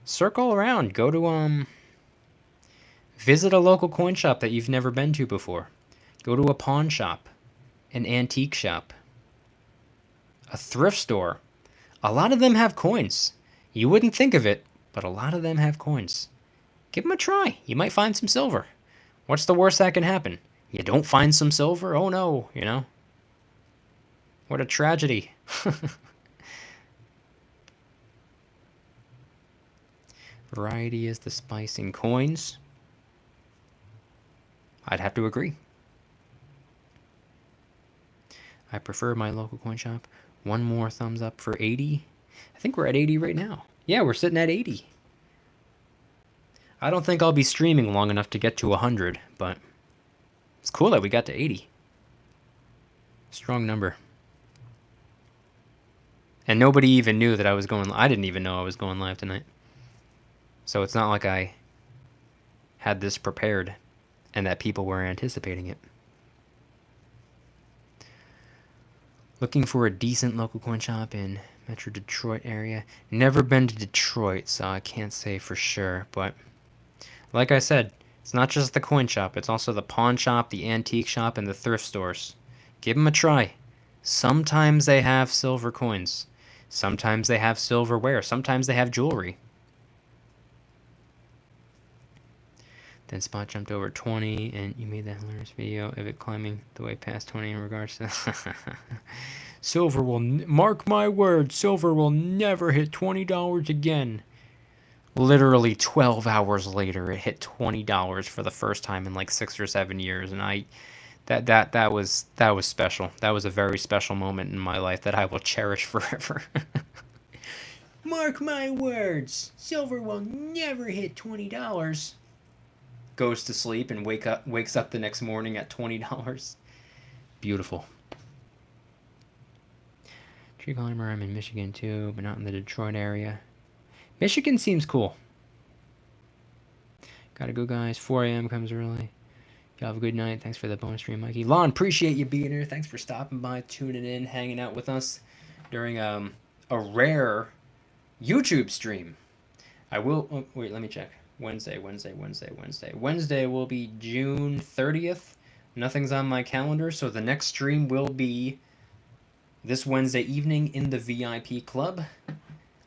Circle around. Go to visit a local coin shop that you've never been to before. Go to a pawn shop, an antique shop, a thrift store. A lot of them have coins. You wouldn't think of it, but a lot of them have coins. Give them a try. You might find some silver. What's the worst that can happen? You don't find some silver? Oh no, you know? What a tragedy. Variety is the spice in coins. I'd have to agree. I prefer my local coin shop. One more thumbs up for 80. I think we're at 80 right now. Yeah, we're sitting at 80. I don't think I'll be streaming long enough to get to 100, but it's cool that we got to 80. Strong number. And nobody even knew that I was going. I didn't even know I was going live tonight. So it's not like I had this prepared and that people were anticipating it. Looking for a decent local coin shop in Metro Detroit area. Never been to Detroit, so I can't say for sure. But like I said, it's not just the coin shop. It's also the pawn shop, the antique shop, and the thrift stores. Give them a try. Sometimes they have silver coins. Sometimes they have silverware. Sometimes they have jewelry. Then Spot jumped over 20, and you made that hilarious video of it climbing the way past 20 in regards to... Silver will... Mark my words, silver will never hit $20 again. Literally 12 hours later, it hit $20 for the first time in like 6 or 7 years, and that was special. That was a very special moment in my life that I will cherish forever. Mark my words, silver will never hit $20. goes to sleep and wakes up the next morning at $20. Beautiful. Tree climber, I'm in Michigan too, but not in the Detroit area. Michigan seems cool. Gotta go, guys. 4 a.m. comes early. Y'all have a good night. Thanks for the bonus stream, Mikey. Lon, appreciate you being here. Thanks for stopping by, tuning in, hanging out with us during a rare YouTube stream. I will... Oh, wait, let me check. Wednesday will be June 30th. Nothing's on my calendar, so the next stream will be this Wednesday evening in the VIP Club.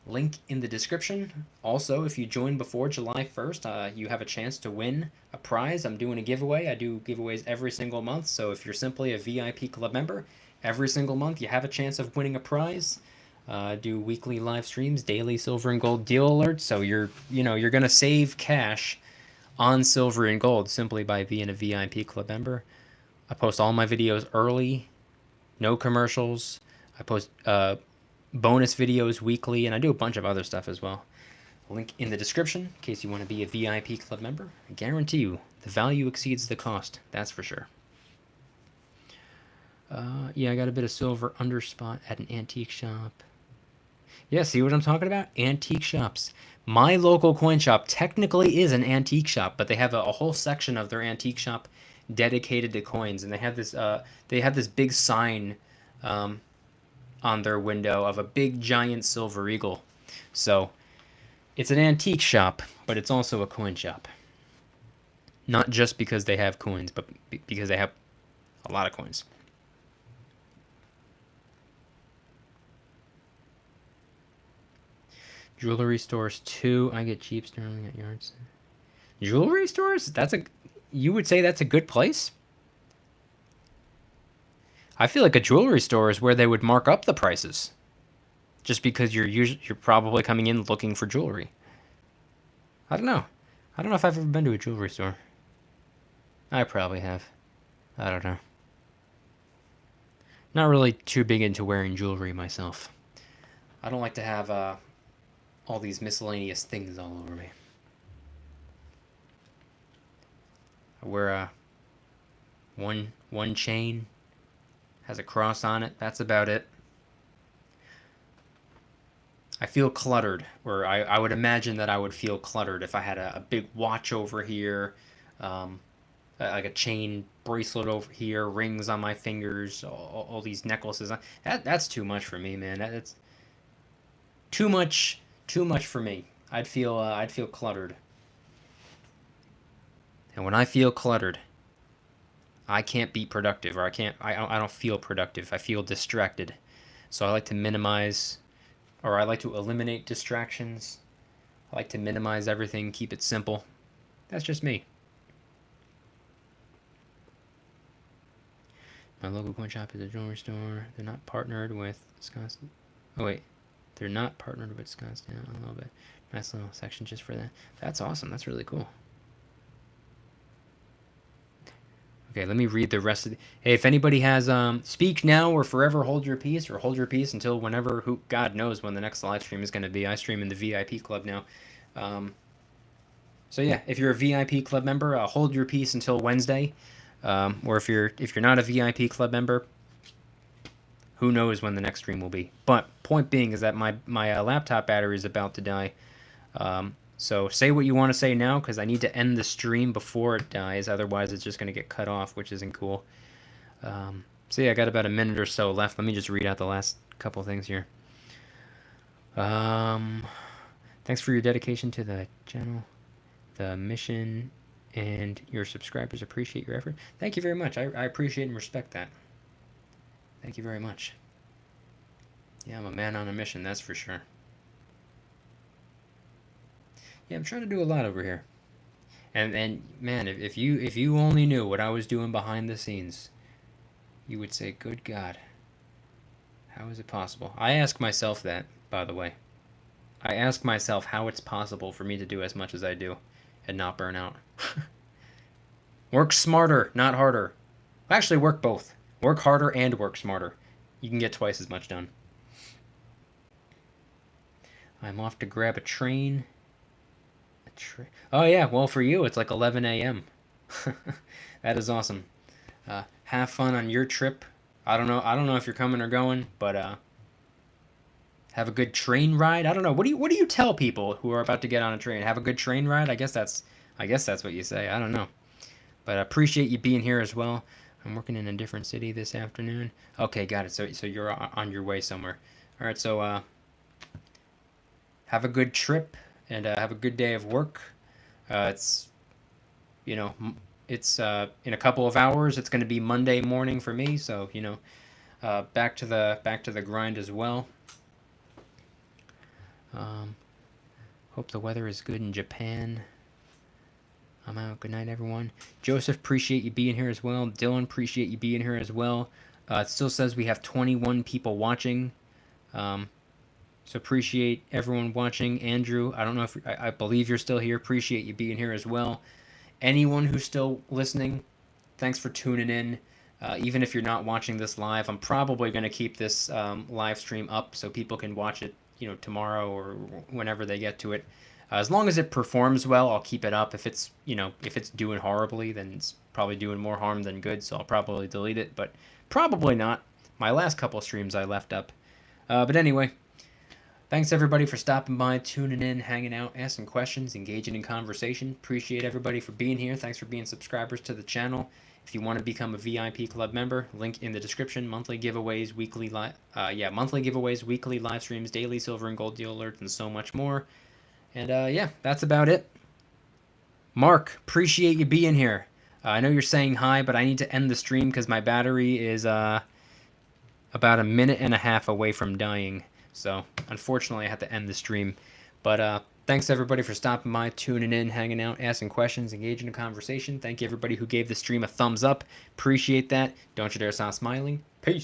Link in the description. Also, if you join before July 1st, you have a chance to win a prize. I'm doing a giveaway. I do giveaways every single month, so if you're simply a VIP Club member, every single month you have a chance of winning a prize. Do weekly live streams, daily silver and gold deal alerts, so you're going to save cash on silver and gold simply by being a VIP Club member. I post all my videos early, no commercials. I post bonus videos weekly, and I do a bunch of other stuff as well. Link in the description in case you want to be a VIP Club member. I guarantee you the value exceeds the cost, that's for sure. Yeah, I got a bit of silver underspot at an antique shop. Yeah, see what I'm talking about? Antique shops. My local coin shop technically is an antique shop, but they have a whole section of their antique shop dedicated to coins, and they have this big sign on their window of a big giant silver eagle. So it's an antique shop, but it's also a coin shop. Not just because they have coins, but because they have a lot of coins. Jewelry stores too. I get cheap sterling at yards. Jewelry stores? You would say that's a good place? I feel like a jewelry store is where they would mark up the prices, just because you're probably coming in looking for jewelry. I don't know. I don't know if I've ever been to a jewelry store. I probably have. I don't know. Not really too big into wearing jewelry myself. I don't like to have all these miscellaneous things all over me. I wear one chain. Has a cross on it. That's about it. I feel cluttered, or I would imagine that I would feel cluttered if I had a big watch over here, like a chain bracelet over here, rings on my fingers, all these necklaces. That's too much for me, man. That's too much for me. I'd feel cluttered. And when I feel cluttered, I can't be productive, or I don't feel productive. I feel distracted. So I like to minimize, or I like to eliminate distractions. I like to minimize everything, keep it simple. That's just me. My local coin shop is a jewelry store. They're not partnered with Scottsdale. Oh wait, they're not partnered with Scottsdale. A little bit. Nice little section just for that. That's awesome. That's really cool. Okay, let me read the rest of the... Hey, if anybody has speak now or forever hold your peace, or hold your peace until whenever, God knows when the next live stream is going to be. I stream in the VIP Club now. So yeah, if you're a VIP Club member, hold your peace until Wednesday. Or if you're not a VIP Club member, who knows when the next stream will be. But point being is that my laptop battery is about to die. So say what you want to say now, because I need to end the stream before it dies. Otherwise, it's just going to get cut off, which isn't cool. So yeah, I got about a minute or so left. Let me just read out the last couple things here. Thanks for your dedication to the channel, the mission, and your subscribers appreciate your effort. Thank you very much. I appreciate and respect that. Thank you very much. Yeah, I'm a man on a mission, that's for sure. Yeah, I'm trying to do a lot over here. And man, if you only knew what I was doing behind the scenes, you would say, good God, how is it possible? I ask myself that, by the way. I ask myself how it's possible for me to do as much as I do and not burn out. Work smarter, not harder. Actually, work both. Work harder and work smarter. You can get twice as much done. I'm off to grab a train. Oh yeah, well for you it's like 11 a.m. That is awesome. Have fun on your trip. I don't know if you're coming or going, but have a good train ride. I don't know. What do you tell people who are about to get on a train? Have a good train ride. I guess that's what you say. I don't know. But I appreciate you being here as well. I'm working in a different city this afternoon. Okay, got it. So you're on your way somewhere. All right. So have a good trip and have a good day of work. It's you know it's in a couple of hours. It's going to be Monday morning for me. So back to the grind as well. Hope the weather is good in Japan. I'm out. Good night, everyone. Joseph, appreciate you being here as well. Dylan, appreciate you being here as well. It still says we have 21 people watching. So appreciate everyone watching. Andrew, I don't know if I believe you're still here. Appreciate you being here as well. Anyone who's still listening, thanks for tuning in. Even if you're not watching this live, I'm probably going to keep this live stream up so people can watch it, tomorrow or whenever they get to it. As long as it performs well, I'll keep it up. If it's doing horribly, then it's probably doing more harm than good, so I'll probably delete it, but probably not. My last couple streams I left up. But anyway, thanks everybody for stopping by, tuning in, hanging out, asking questions, engaging in conversation. Appreciate everybody for being here. Thanks for being subscribers to the channel. If you want to become a VIP club member, link in the description. Monthly giveaways, weekly live streams, daily silver and gold deal alerts, and so much more. And that's about it. Mark, appreciate you being here. I know you're saying hi, but I need to end the stream because my battery is about a minute and a half away from dying. So unfortunately, I have to end the stream. But thanks everybody for stopping by, tuning in, hanging out, asking questions, engaging in conversation. Thank you everybody who gave the stream a thumbs up. Appreciate that. Don't you dare stop smiling. Peace.